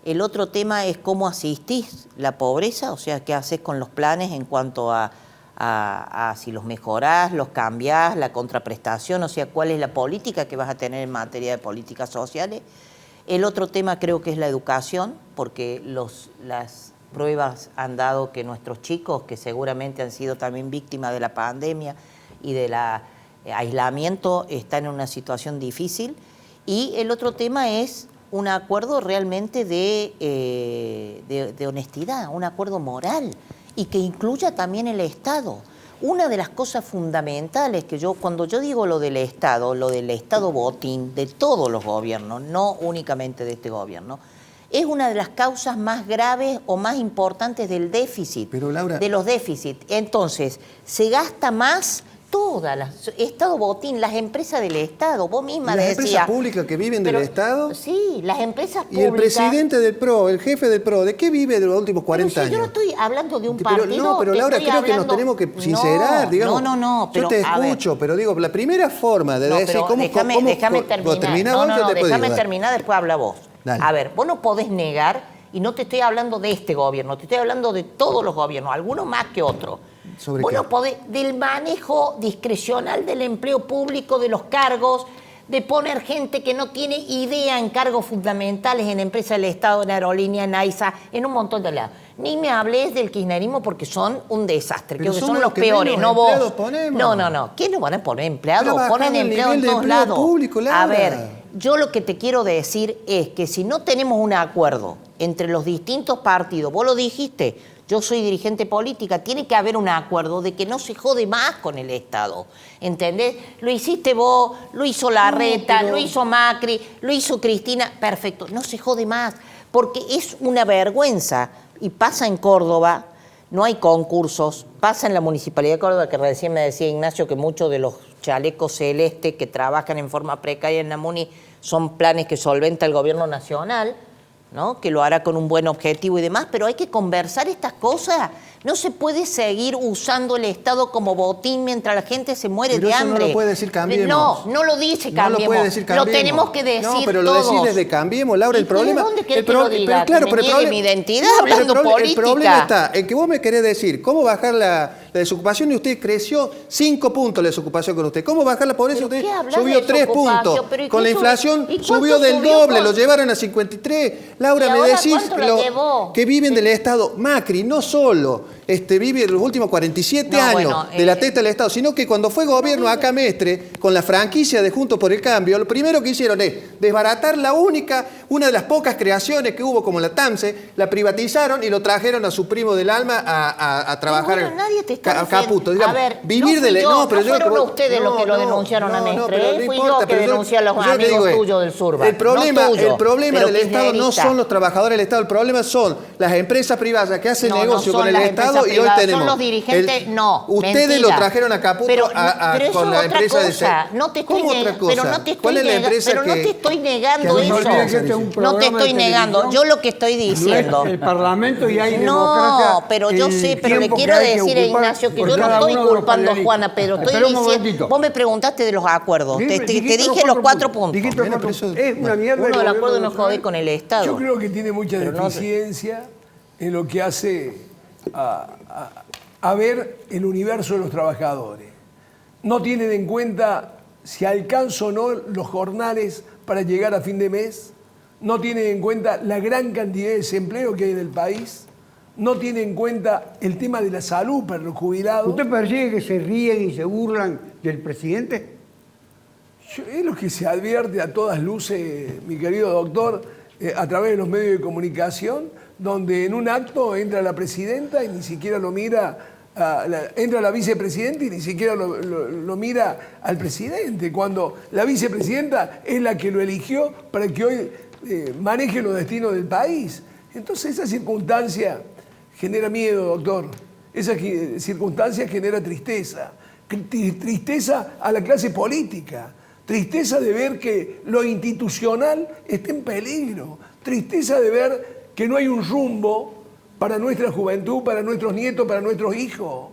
[SPEAKER 9] El otro tema es cómo asistís la pobreza, o sea, qué haces con los planes en cuanto a si los mejorás, los cambiás, la contraprestación, o sea, cuál es la política que vas a tener en materia de políticas sociales. El otro tema creo que es la educación, porque las pruebas han dado que nuestros chicos, que seguramente han sido también víctimas de la pandemia y de la aislamiento, están en una situación difícil. Y el otro tema es un acuerdo realmente de honestidad, un acuerdo moral y que incluya también el Estado. una de las cosas fundamentales que cuando yo digo lo del Estado botín de todos los gobiernos, no únicamente de este gobierno, es una de las causas más graves o más importantes del déficit,
[SPEAKER 8] Pero, Laura,
[SPEAKER 9] de los déficits. Entonces, se gasta más Estado botín, las empresas del Estado, vos misma
[SPEAKER 8] ¿y las
[SPEAKER 9] decías.
[SPEAKER 8] empresas públicas que viven del Estado?
[SPEAKER 9] Sí, las empresas públicas.
[SPEAKER 8] Y el presidente del PRO, el jefe del PRO, ¿de qué vive de los últimos 40 años?
[SPEAKER 9] Yo no estoy hablando de un
[SPEAKER 8] Pero,
[SPEAKER 9] partido.
[SPEAKER 8] no, pero Laura, creo que nos tenemos que sincerar, digamos.
[SPEAKER 9] No, pero,
[SPEAKER 8] yo te escucho, pero digo, la primera forma de decir cómo...
[SPEAKER 9] Déjame terminar. Déjame terminar, después habla vos.
[SPEAKER 8] Dale.
[SPEAKER 9] A ver, vos no podés negar, y no te estoy hablando de este gobierno, te estoy hablando de todos los gobiernos, algunos más que otros.
[SPEAKER 8] ¿Sobre
[SPEAKER 9] vos
[SPEAKER 8] qué?
[SPEAKER 9] no podés, del manejo discrecional del empleo público, de los cargos, de poner gente que no tiene idea en cargos fundamentales en empresas del Estado, en aerolínea, en AISA, en un montón de lados. Ni me hables del kirchnerismo porque son un desastre.
[SPEAKER 8] Pero
[SPEAKER 9] Creo que
[SPEAKER 8] somos
[SPEAKER 9] son
[SPEAKER 8] los
[SPEAKER 9] los
[SPEAKER 8] que
[SPEAKER 9] peores,
[SPEAKER 8] menos
[SPEAKER 9] no vos.
[SPEAKER 8] empleados ponemos.
[SPEAKER 9] No. ¿Quién no van a poner empleados?
[SPEAKER 8] Pero
[SPEAKER 9] Ponen
[SPEAKER 8] bajando el
[SPEAKER 9] empleados en
[SPEAKER 8] nivel de
[SPEAKER 9] todos
[SPEAKER 8] empleo
[SPEAKER 9] lados.
[SPEAKER 8] público, Laura.
[SPEAKER 9] A ver, yo lo que te quiero decir es que si no tenemos un acuerdo entre los distintos partidos, vos lo dijiste, yo soy dirigente política, tiene que haber un acuerdo de que no se jode más con el Estado, ¿entendés? Lo hiciste vos, lo hizo Larreta, lo hizo Macri, lo hizo Cristina, perfecto, no se jode más, porque es una vergüenza, y pasa en Córdoba, no hay concursos, pasa en la Municipalidad de Córdoba, que recién me decía Ignacio que muchos de los chalecos celestes que trabajan en forma precaria en la Muni son planes que solventa el gobierno nacional, ¿no? Que lo hará con un buen objetivo y demás, pero hay que conversar estas cosas. No se puede seguir usando el Estado como botín mientras la gente se muere
[SPEAKER 8] pero
[SPEAKER 9] de
[SPEAKER 8] eso
[SPEAKER 9] hambre.
[SPEAKER 8] No lo puede decir Cambiemos.
[SPEAKER 9] No lo dice Cambiemos.
[SPEAKER 8] No lo puede decir Cambiemos.
[SPEAKER 9] Lo tenemos que decir
[SPEAKER 8] No, pero
[SPEAKER 9] todos.
[SPEAKER 8] lo decís desde Cambiemos, Laura, el problema...
[SPEAKER 9] ¿Dónde querés que lo diga?
[SPEAKER 8] Claro,
[SPEAKER 9] ¿Que me niegue mi identidad hablando
[SPEAKER 8] el
[SPEAKER 9] política?
[SPEAKER 8] El problema está en que vos me querés decir cómo bajar la desocupación y usted creció 5 puntos la desocupación con usted. ¿Cómo bajar la pobreza? Usted subió 3 puntos. Con la inflación subió del doble, lo llevaron a 53. Laura, me decís que viven del Estado. Macri no solo vive los últimos 47 años de la testa del Estado, sino que cuando fue gobierno acá Mestre, con la franquicia de Juntos por el Cambio, lo primero que hicieron es desbaratar una de las pocas creaciones que hubo, como la TAMSE, la privatizaron y lo trajeron a su primo del alma a trabajar a Caputo. Digamos,
[SPEAKER 9] a ver,
[SPEAKER 8] vivir del...
[SPEAKER 9] No fueron ustedes los que lo denunciaron a Mestre, fui yo que denuncié a los amigos tuyos del Surba.
[SPEAKER 8] El problema del Estado no son los trabajadores del Estado, el problema son las empresas privadas que hacen negocio con el Estado y hoy tenemos...
[SPEAKER 9] Son los dirigentes,
[SPEAKER 8] ustedes
[SPEAKER 9] mentira.
[SPEAKER 8] lo trajeron a Caputo
[SPEAKER 9] pero
[SPEAKER 8] con la empresa de...
[SPEAKER 9] No te estoy
[SPEAKER 8] ¿Cómo otra cosa?
[SPEAKER 9] Pero no te estoy
[SPEAKER 8] ¿Cuál es la empresa
[SPEAKER 9] pero no te estoy negando eso. No te estoy negando. Yo lo que estoy diciendo...
[SPEAKER 7] No es el Parlamento y hay
[SPEAKER 9] no,
[SPEAKER 7] democracia.
[SPEAKER 9] pero yo sé, pero le quiero decir a Ignacio que yo no estoy culpando a Juana, pero estoy diciendo... Vos me preguntaste de los acuerdos. Te dije los 4 puntos.
[SPEAKER 7] Es una mierda.
[SPEAKER 9] Uno del acuerdo no jode con el Estado.
[SPEAKER 10] Yo creo que tiene mucha deficiencia en lo que hace a ver el universo de los trabajadores. No tienen en cuenta si alcanzo o no los jornales para llegar a fin de mes. No tienen en cuenta la gran cantidad de desempleo que hay en el país. No tienen en cuenta el tema de la salud para los jubilados.
[SPEAKER 7] ¿Usted percibe que se ríen y se burlan del presidente?
[SPEAKER 10] Es lo que se advierte a todas luces, mi querido doctor, a través de los medios de comunicación, donde en un acto entra la presidenta y ni siquiera lo mira, entra la vicepresidenta y ni siquiera lo mira al presidente, cuando la vicepresidenta es la que lo eligió para que hoy maneje los destinos del país. Entonces esa circunstancia genera miedo, doctor. Esa circunstancia genera tristeza. Tristeza a la clase política. Tristeza de ver que lo institucional está en peligro. Tristeza de ver que no hay un rumbo para nuestra juventud, para nuestros nietos, para nuestros hijos.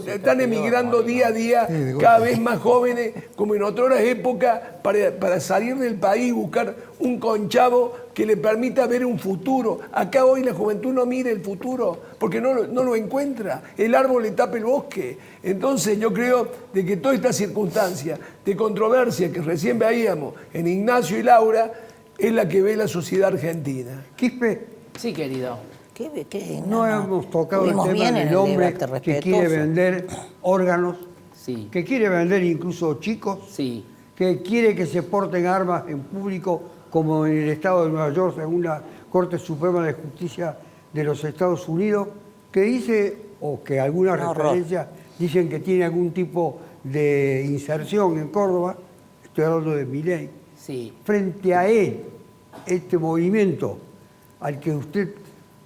[SPEAKER 10] Están emigrando día a día cada vez más jóvenes, como en otras épocas, para salir del país, buscar un conchavo que le permita ver un futuro. Acá hoy la juventud no mira el futuro porque no lo encuentra. El árbol le tapa el bosque. Entonces yo creo de que toda esta circunstancia de controversia que recién veíamos en Ignacio y Laura es la que ve la sociedad argentina.
[SPEAKER 7] Quispe.
[SPEAKER 11] Sí, querido.
[SPEAKER 7] No hemos tocado el tema del hombre que quiere vender órganos, que quiere vender incluso chicos, que quiere que se porten armas en público, como en el estado de Nueva York, según la Corte Suprema de Justicia de los Estados Unidos, que dice, o que alguna referencia dicen que tiene algún tipo de inserción en Córdoba, estoy hablando de Milei,
[SPEAKER 11] Sí.
[SPEAKER 7] frente a él, este movimiento al que usted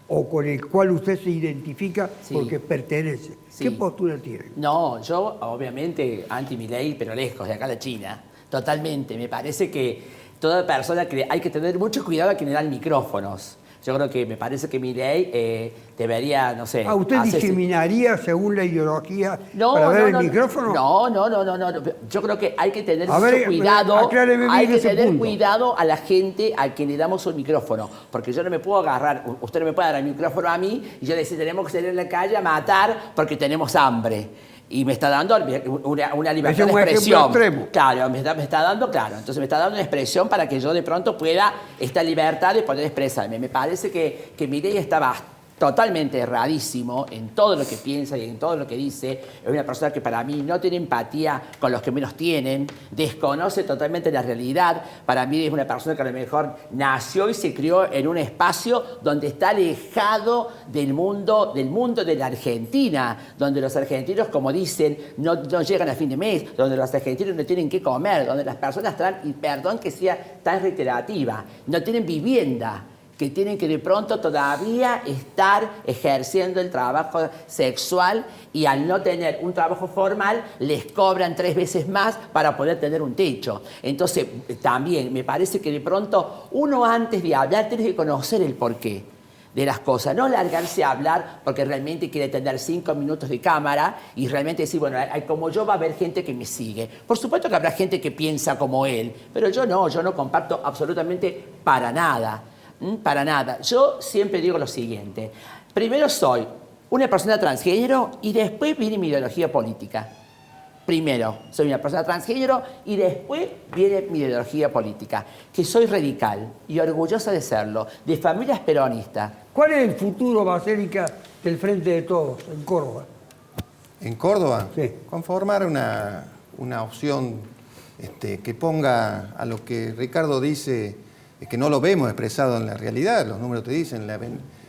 [SPEAKER 7] o con el cual usted se identifica
[SPEAKER 11] Sí.
[SPEAKER 7] porque pertenece.
[SPEAKER 11] Sí.
[SPEAKER 7] ¿Qué postura tiene?
[SPEAKER 11] No, yo obviamente anti-Milei, pero lejos, de acá a la China. Totalmente. Me parece que toda persona que hay que tener mucho cuidado a quien le dan micrófonos. Yo creo que me parece que Milei debería, no sé...
[SPEAKER 7] ¿Usted
[SPEAKER 11] hacerse-
[SPEAKER 7] discriminaría según la ideología
[SPEAKER 11] No,
[SPEAKER 7] para ver
[SPEAKER 11] no,
[SPEAKER 7] el
[SPEAKER 11] no,
[SPEAKER 7] micrófono?
[SPEAKER 11] No. Yo creo que hay que tener
[SPEAKER 7] A ver,
[SPEAKER 11] mucho cuidado.
[SPEAKER 7] acláreme bien
[SPEAKER 11] Hay que
[SPEAKER 7] ese
[SPEAKER 11] tener
[SPEAKER 7] punto.
[SPEAKER 11] cuidado a la gente a quien le damos un micrófono. Porque yo no me puedo agarrar, usted no me puede dar el micrófono a mí y yo decir, tenemos que salir en la calle a matar porque tenemos hambre. Y me está dando una libertad
[SPEAKER 7] Ese es
[SPEAKER 11] de
[SPEAKER 7] un ejemplo
[SPEAKER 11] expresión.
[SPEAKER 7] extremo.
[SPEAKER 11] Claro, me está dando, claro. Entonces me está dando una expresión para que yo de pronto pueda esta libertad de poder expresarme. Me parece que Milei está totalmente erradísimo en todo lo que piensa y en todo lo que dice. Es una persona que para mí no tiene empatía con los que menos tienen, desconoce totalmente la realidad. Para mí es una persona que a lo mejor nació y se crió en un espacio donde está alejado del mundo de la Argentina, donde los argentinos, como dicen, no llegan a fin de mes, donde los argentinos no tienen qué comer, donde las personas están, y perdón que sea tan reiterativa, no tienen vivienda, que tienen que de pronto todavía estar ejerciendo el trabajo sexual y al no tener un trabajo formal les cobran 3 veces más para poder tener un techo. Entonces también me parece que de pronto uno antes de hablar tiene que conocer el porqué de las cosas, no largarse a hablar porque realmente quiere tener 5 minutos de cámara y realmente decir, bueno, como yo va a haber gente que me sigue. Por supuesto que habrá gente que piensa como él, pero yo no comparto absolutamente para nada. Para nada. Yo siempre digo lo siguiente. Primero soy una persona transgénero y después viene mi ideología política. Primero soy una persona transgénero y después viene mi ideología política. Que soy radical y orgullosa de serlo, de familias peronistas.
[SPEAKER 7] ¿Cuál es el futuro, Basérica, del Frente de Todos en Córdoba?
[SPEAKER 8] En Córdoba,
[SPEAKER 7] Sí.
[SPEAKER 8] conformar una opción que ponga a lo que Ricardo dice, que no lo vemos expresado en la realidad, los números te dicen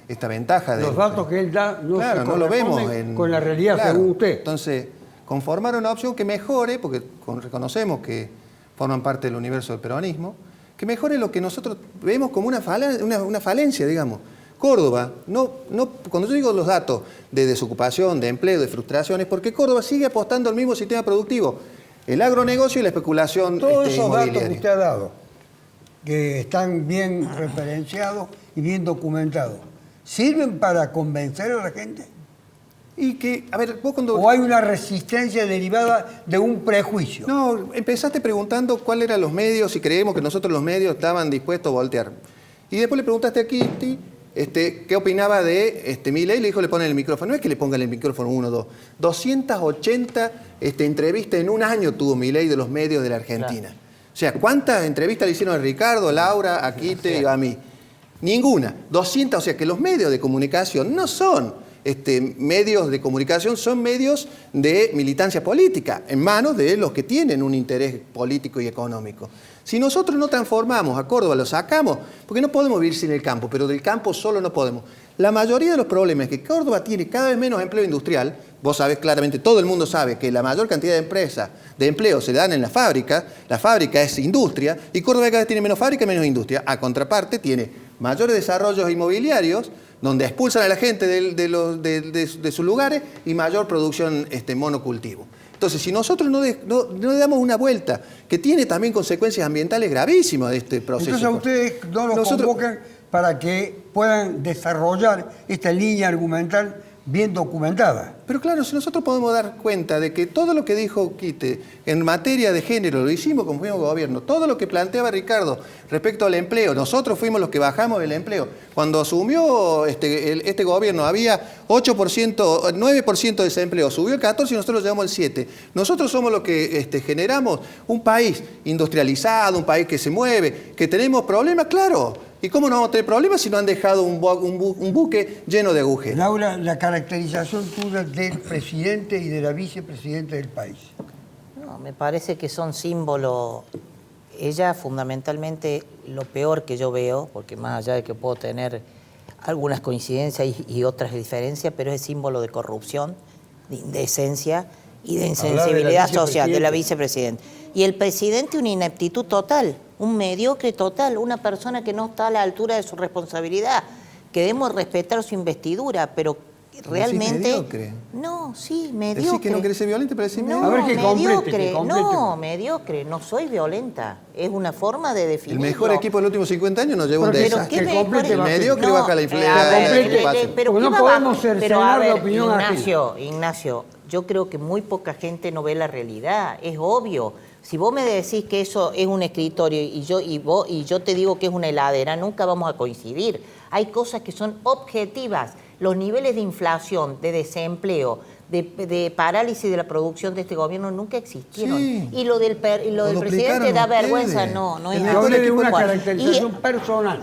[SPEAKER 8] esta ventaja de...
[SPEAKER 7] Los datos que él da no
[SPEAKER 8] claro,
[SPEAKER 7] se
[SPEAKER 8] no lo vemos
[SPEAKER 7] corresponden con la realidad,
[SPEAKER 8] claro.
[SPEAKER 7] según usted.
[SPEAKER 8] Entonces, conformar una opción que mejore, porque reconocemos que forman parte del universo del peronismo, que mejore lo que nosotros vemos como una falencia, digamos. Córdoba, cuando yo digo los datos de desocupación, de empleo, de frustraciones, porque Córdoba sigue apostando al mismo sistema productivo, el agronegocio y la especulación
[SPEAKER 7] Todos esos
[SPEAKER 8] inmobiliaria.
[SPEAKER 7] datos que usted ha dado, que están bien referenciados y bien documentados, ¿sirven para convencer a la gente?
[SPEAKER 8] Y que, a ver, vos cuando...
[SPEAKER 7] ¿O hay una resistencia derivada de un prejuicio?
[SPEAKER 8] No, empezaste preguntando cuáles eran los medios y creemos que nosotros los medios estaban dispuestos a voltear. Y después le preguntaste a Kitty qué opinaba de Milei y le dijo le ponen el micrófono. No es que le pongan el micrófono 1 o 2. 280 entrevistas en un año tuvo Milei de los medios de la Argentina. Claro. O sea, ¿cuántas entrevistas le hicieron a Ricardo, a Laura, a Kitty y a mí? Ninguna. 200, o sea que los medios de comunicación no son medios de comunicación, son medios de militancia política, en manos de los que tienen un interés político y económico. Si nosotros no transformamos a Córdoba, lo sacamos, porque no podemos vivir sin el campo, pero del campo solo no podemos. La mayoría de los problemas es que Córdoba tiene cada vez menos empleo industrial. Vos sabés claramente, todo el mundo sabe que la mayor cantidad de empresas, de empleo se dan en la fábrica es industria, y Córdoba cada vez tiene menos fábrica y menos industria. A contraparte, tiene mayores desarrollos inmobiliarios, donde expulsan a la gente de sus lugares y mayor producción monocultivo. Entonces, si nosotros no le damos una vuelta, que tiene también consecuencias ambientales gravísimas de este proceso.
[SPEAKER 7] Entonces a ustedes no los convocan para que puedan desarrollar esta línea argumental bien documentada.
[SPEAKER 8] Pero claro, si nosotros podemos dar cuenta de que todo lo que dijo Quite en materia de género lo hicimos como fuimos gobierno, todo lo que planteaba Ricardo respecto al empleo, nosotros fuimos los que bajamos el empleo. Cuando asumió este gobierno había 8%, 9% de desempleo, subió el 14% y nosotros lo llevamos al 7%. Nosotros somos los que generamos un país industrializado, un país que se mueve, que tenemos problemas, claro. ¿Y cómo no vamos a tener problemas si no han dejado un buque lleno de agujeros?
[SPEAKER 7] Laura, la caracterización tuya del presidente y de la vicepresidenta del país.
[SPEAKER 9] No, me parece que son símbolos. Ella fundamentalmente lo peor que yo veo, porque más allá de que puedo tener algunas coincidencias y otras diferencias, pero es símbolo de corrupción, de indecencia y de insensibilidad social de la vicepresidenta. Y el presidente una ineptitud total, un mediocre total, una persona que no está a la altura de su responsabilidad. Que debemos respetar su investidura, pero realmente...
[SPEAKER 8] mediocre.
[SPEAKER 9] No, sí, mediocre.
[SPEAKER 8] ¿Decís que no querés ser violenta, pero decís
[SPEAKER 9] No,
[SPEAKER 7] A ver, que
[SPEAKER 9] mediocre,
[SPEAKER 7] complete.
[SPEAKER 9] no, mediocre, no soy violenta. Es una forma de
[SPEAKER 8] El
[SPEAKER 9] definirlo.
[SPEAKER 8] mejor equipo de los últimos 50 años nos lleva un
[SPEAKER 7] Pero
[SPEAKER 8] desastre.
[SPEAKER 9] ¿qué
[SPEAKER 7] que
[SPEAKER 9] mejor?
[SPEAKER 7] complete,
[SPEAKER 8] El
[SPEAKER 7] va a ser.
[SPEAKER 8] mediocre
[SPEAKER 9] No,
[SPEAKER 8] baja la
[SPEAKER 9] a
[SPEAKER 8] influencia.
[SPEAKER 9] ver, pero
[SPEAKER 7] Porque
[SPEAKER 9] ¿qué
[SPEAKER 7] no
[SPEAKER 9] va
[SPEAKER 7] podemos
[SPEAKER 9] abajo? Pero
[SPEAKER 7] cercenar
[SPEAKER 9] a ver,
[SPEAKER 7] la opinión ajena.
[SPEAKER 9] Ignacio, yo creo que muy poca gente no ve la realidad, es obvio. Si vos me decís que eso es un escritorio y yo te digo que es una heladera, nunca vamos a coincidir. Hay cosas que son objetivas. Los niveles de inflación, de desempleo, de parálisis de la producción de este gobierno nunca existieron.
[SPEAKER 8] Sí.
[SPEAKER 9] Y lo del
[SPEAKER 8] Lo
[SPEAKER 9] presidente da
[SPEAKER 8] explicaron
[SPEAKER 9] vergüenza,
[SPEAKER 8] ustedes.
[SPEAKER 9] no
[SPEAKER 8] El
[SPEAKER 9] es
[SPEAKER 7] Yo
[SPEAKER 8] mejor
[SPEAKER 7] le
[SPEAKER 9] así.
[SPEAKER 7] doy una
[SPEAKER 9] Bueno,
[SPEAKER 7] caracterización personal.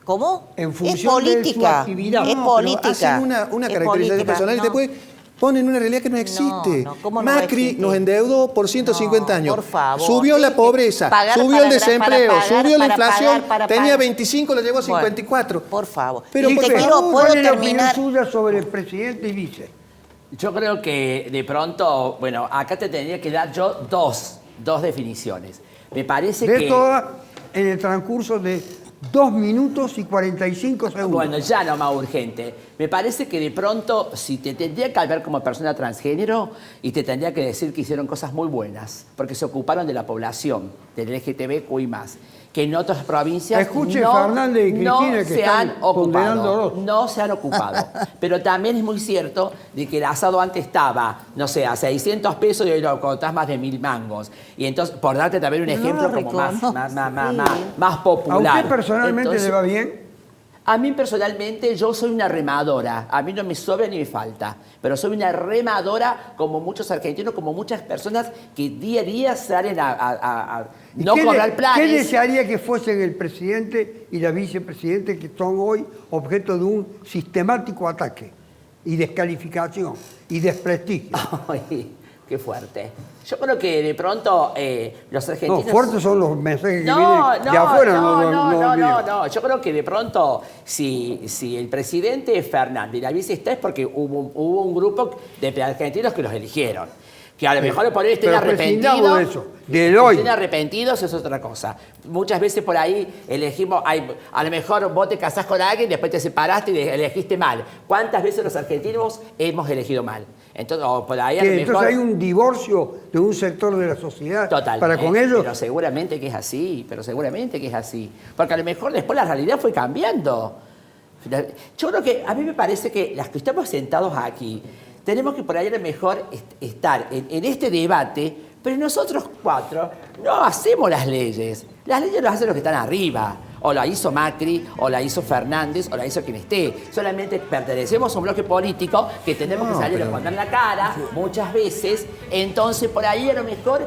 [SPEAKER 9] ¿Cómo?
[SPEAKER 7] En
[SPEAKER 9] Es
[SPEAKER 7] función de su
[SPEAKER 9] política.
[SPEAKER 7] actividad.
[SPEAKER 9] Es
[SPEAKER 7] No,
[SPEAKER 9] política.
[SPEAKER 8] Hacen una
[SPEAKER 9] Es
[SPEAKER 8] caracterización
[SPEAKER 9] política,
[SPEAKER 8] personal y
[SPEAKER 9] no.
[SPEAKER 8] después ponen una realidad que no existe.
[SPEAKER 9] No, ¿cómo no va a
[SPEAKER 8] Macri
[SPEAKER 9] existir?
[SPEAKER 8] nos endeudó por 150
[SPEAKER 9] No,
[SPEAKER 8] años.
[SPEAKER 9] por favor.
[SPEAKER 8] Subió la
[SPEAKER 9] Sí,
[SPEAKER 8] pobreza,
[SPEAKER 9] pagar
[SPEAKER 8] subió
[SPEAKER 9] para-
[SPEAKER 8] el desempleo,
[SPEAKER 9] para pagar,
[SPEAKER 8] subió la
[SPEAKER 9] para
[SPEAKER 8] inflación,
[SPEAKER 9] pagar,
[SPEAKER 8] tenía
[SPEAKER 9] pagar.
[SPEAKER 8] 25, lo llevó a 54.
[SPEAKER 9] Bueno, por favor.
[SPEAKER 8] Pero
[SPEAKER 7] Y
[SPEAKER 8] por
[SPEAKER 9] te
[SPEAKER 7] Pepe,
[SPEAKER 9] quiero,
[SPEAKER 8] favor,
[SPEAKER 9] ¿puedo
[SPEAKER 7] ¿cuál es la
[SPEAKER 9] terminar?
[SPEAKER 7] opinión suya sobre el presidente y vice?
[SPEAKER 11] Yo creo que de pronto, bueno, acá te tendría que dar yo dos definiciones. Me parece
[SPEAKER 7] De
[SPEAKER 11] que...
[SPEAKER 7] todas en el transcurso de 2 minutos y 45 segundos.
[SPEAKER 11] Bueno, ya no más urgente. Me parece que de pronto, si te tendría que hablar como persona transgénero y te tendría que decir que hicieron cosas muy buenas, porque se ocuparon de la población, del LGTBQI+, que en otras provincias
[SPEAKER 7] Escuche, Fernández y
[SPEAKER 11] no
[SPEAKER 7] Cristina, que
[SPEAKER 11] se
[SPEAKER 7] están
[SPEAKER 11] han ocupado.
[SPEAKER 7] ponderándolos.
[SPEAKER 11] No se han ocupado. Pero también es muy cierto de que el asado antes estaba, no sé, a 600 pesos y hoy lo contás más de 1000 mangos. Y entonces, por darte también un
[SPEAKER 9] No
[SPEAKER 11] ejemplo
[SPEAKER 9] lo
[SPEAKER 11] como más
[SPEAKER 9] reconozco,
[SPEAKER 11] popular.
[SPEAKER 7] ¿A usted personalmente
[SPEAKER 11] Entonces,
[SPEAKER 7] le va bien?
[SPEAKER 11] a mí personalmente, yo soy una remadora. A mí no me sobra ni me falta. Pero soy una remadora como muchos argentinos, como muchas personas que día a día salen a
[SPEAKER 7] ¿Y
[SPEAKER 11] no
[SPEAKER 7] qué
[SPEAKER 11] cobrar planes.
[SPEAKER 7] ¿Qué desearía que fuesen el presidente y la vicepresidenta que son hoy objeto de un sistemático ataque y descalificación y desprestigio?
[SPEAKER 11] Ay, qué fuerte. Yo creo que de pronto los
[SPEAKER 7] No,
[SPEAKER 11] argentinos...
[SPEAKER 7] fuertes son los mensajes que vienen de afuera.
[SPEAKER 11] No. Yo creo que de pronto, si el presidente Fernández y la vice está, es porque hubo un grupo de argentinos que los eligieron. Que a lo mejor por ahí estén
[SPEAKER 7] Pero
[SPEAKER 11] arrepentidos.
[SPEAKER 7] prescindamos de eso, del hoy.
[SPEAKER 11] Estén arrepentidos es otra cosa. Muchas veces por ahí elegimos, a lo mejor vos te casás con alguien, después te separaste y elegiste mal. ¿Cuántas veces los argentinos hemos elegido mal? Entonces, o por ahí a lo mejor...
[SPEAKER 7] Entonces hay un divorcio de un sector de la sociedad
[SPEAKER 11] Totalmente,
[SPEAKER 7] para con ellos.
[SPEAKER 11] pero seguramente que es así, Porque a lo mejor después la realidad fue cambiando. Yo creo que, a mí me parece que las que estamos sentados aquí, tenemos que por ahí a lo mejor estar en este debate, pero nosotros cuatro no hacemos las leyes. Las leyes las hacen los que están arriba. O la hizo Macri, o la hizo Fernández, o la hizo quien esté. Solamente pertenecemos a un bloque político que tenemos que salir a poner la cara muchas veces. Entonces, por ahí a lo mejor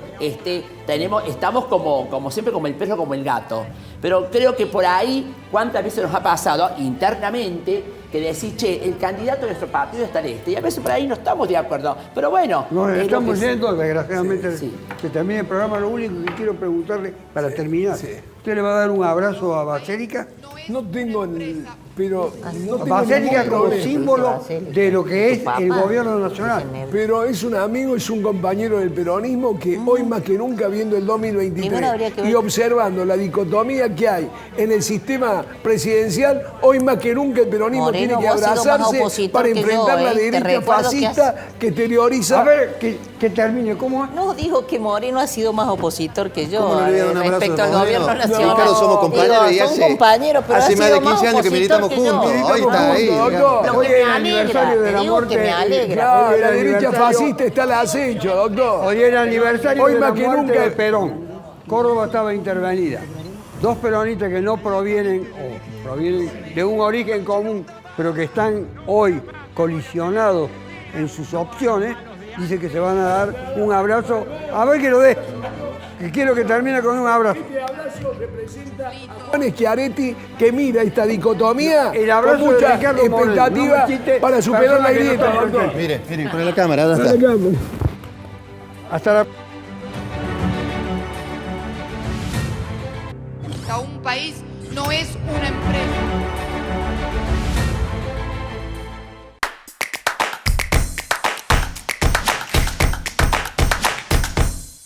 [SPEAKER 11] estamos como siempre, como el perro, como el gato. Pero creo que por ahí, ¿cuántas veces nos ha pasado internamente que decir, che, el candidato de nuestro partido está en este? Y a veces por ahí no estamos de acuerdo. Pero bueno.
[SPEAKER 7] Nos
[SPEAKER 11] es lo
[SPEAKER 7] estamos
[SPEAKER 11] que-
[SPEAKER 7] yendo, desgraciadamente,
[SPEAKER 11] Sí.
[SPEAKER 7] se termina el programa. Lo único que quiero preguntarle para terminar. ¿Usted le va a dar un abrazo a Basérica?
[SPEAKER 10] No tengo pero no tengo
[SPEAKER 7] Basérica
[SPEAKER 10] ningún
[SPEAKER 7] como
[SPEAKER 10] problema.
[SPEAKER 7] símbolo de lo que es
[SPEAKER 9] papá.
[SPEAKER 7] el gobierno nacional.
[SPEAKER 10] Pero es un amigo, es un compañero del peronismo que hoy más que nunca, viendo el 2023
[SPEAKER 9] Primero habría que ver-
[SPEAKER 10] y observando la dicotomía que hay en el sistema presidencial, hoy más que nunca el peronismo
[SPEAKER 9] Moreno,
[SPEAKER 10] tiene que
[SPEAKER 9] vos has sido más
[SPEAKER 10] abrazarse
[SPEAKER 9] opositor
[SPEAKER 10] para
[SPEAKER 9] que yo,
[SPEAKER 10] enfrentar la
[SPEAKER 9] ¿eh? Te
[SPEAKER 10] derecha
[SPEAKER 9] recuerdo que
[SPEAKER 10] fascista que exterioriza.
[SPEAKER 7] A ver, que termine. ¿Cómo es?
[SPEAKER 9] No, dijo que Moreno ha sido más opositor que yo
[SPEAKER 8] ¿Cómo no le voy a dar un abrazo
[SPEAKER 9] respecto
[SPEAKER 8] a
[SPEAKER 9] al
[SPEAKER 8] Moreno?
[SPEAKER 9] gobierno
[SPEAKER 8] No,
[SPEAKER 9] nacional.
[SPEAKER 8] Ricardo, somos compañeros y
[SPEAKER 9] Digo,
[SPEAKER 8] hace-
[SPEAKER 9] son compañeros, pero
[SPEAKER 8] hace
[SPEAKER 9] ha
[SPEAKER 8] más
[SPEAKER 9] sido
[SPEAKER 8] de 15 años que
[SPEAKER 9] opositor
[SPEAKER 8] militamos
[SPEAKER 9] que yo.
[SPEAKER 8] juntos. Hoy está ahí.
[SPEAKER 10] Juntos,
[SPEAKER 8] digamos.
[SPEAKER 10] doctor.
[SPEAKER 9] Lo
[SPEAKER 7] Hoy
[SPEAKER 9] que
[SPEAKER 7] es el
[SPEAKER 9] me alegra,
[SPEAKER 7] aniversario de
[SPEAKER 9] te
[SPEAKER 7] la
[SPEAKER 9] digo que
[SPEAKER 7] muerte.
[SPEAKER 9] me alegra.
[SPEAKER 10] Claro,
[SPEAKER 7] Hoy es
[SPEAKER 10] la
[SPEAKER 7] el
[SPEAKER 10] derecha
[SPEAKER 7] aniversario-
[SPEAKER 10] fascista está al acecho, doctor.
[SPEAKER 7] Hoy era el aniversario
[SPEAKER 10] Hoy
[SPEAKER 7] de la
[SPEAKER 10] más que
[SPEAKER 7] muerte
[SPEAKER 10] nunca-
[SPEAKER 7] de Perón. Córdoba estaba intervenida. Dos peronistas que no provienen de un origen común, pero que están hoy colisionados en sus opciones, dice que se van a dar un abrazo. A ver que lo dé. Que quiero que termine con un abrazo.
[SPEAKER 10] Este abrazo representa a Juan Schiaretti, que mira esta dicotomía
[SPEAKER 7] El abrazo
[SPEAKER 10] con
[SPEAKER 7] de
[SPEAKER 10] mucha
[SPEAKER 7] Ricardo Moreno.
[SPEAKER 10] expectativa
[SPEAKER 7] No me chiste,
[SPEAKER 10] para superar
[SPEAKER 7] persona
[SPEAKER 10] la
[SPEAKER 7] que no
[SPEAKER 10] grieta,
[SPEAKER 7] está
[SPEAKER 10] doctor.
[SPEAKER 7] presente.
[SPEAKER 8] Mire, con la cámara, ¿dónde está?
[SPEAKER 7] Hasta la...
[SPEAKER 1] Un país no es una empresa.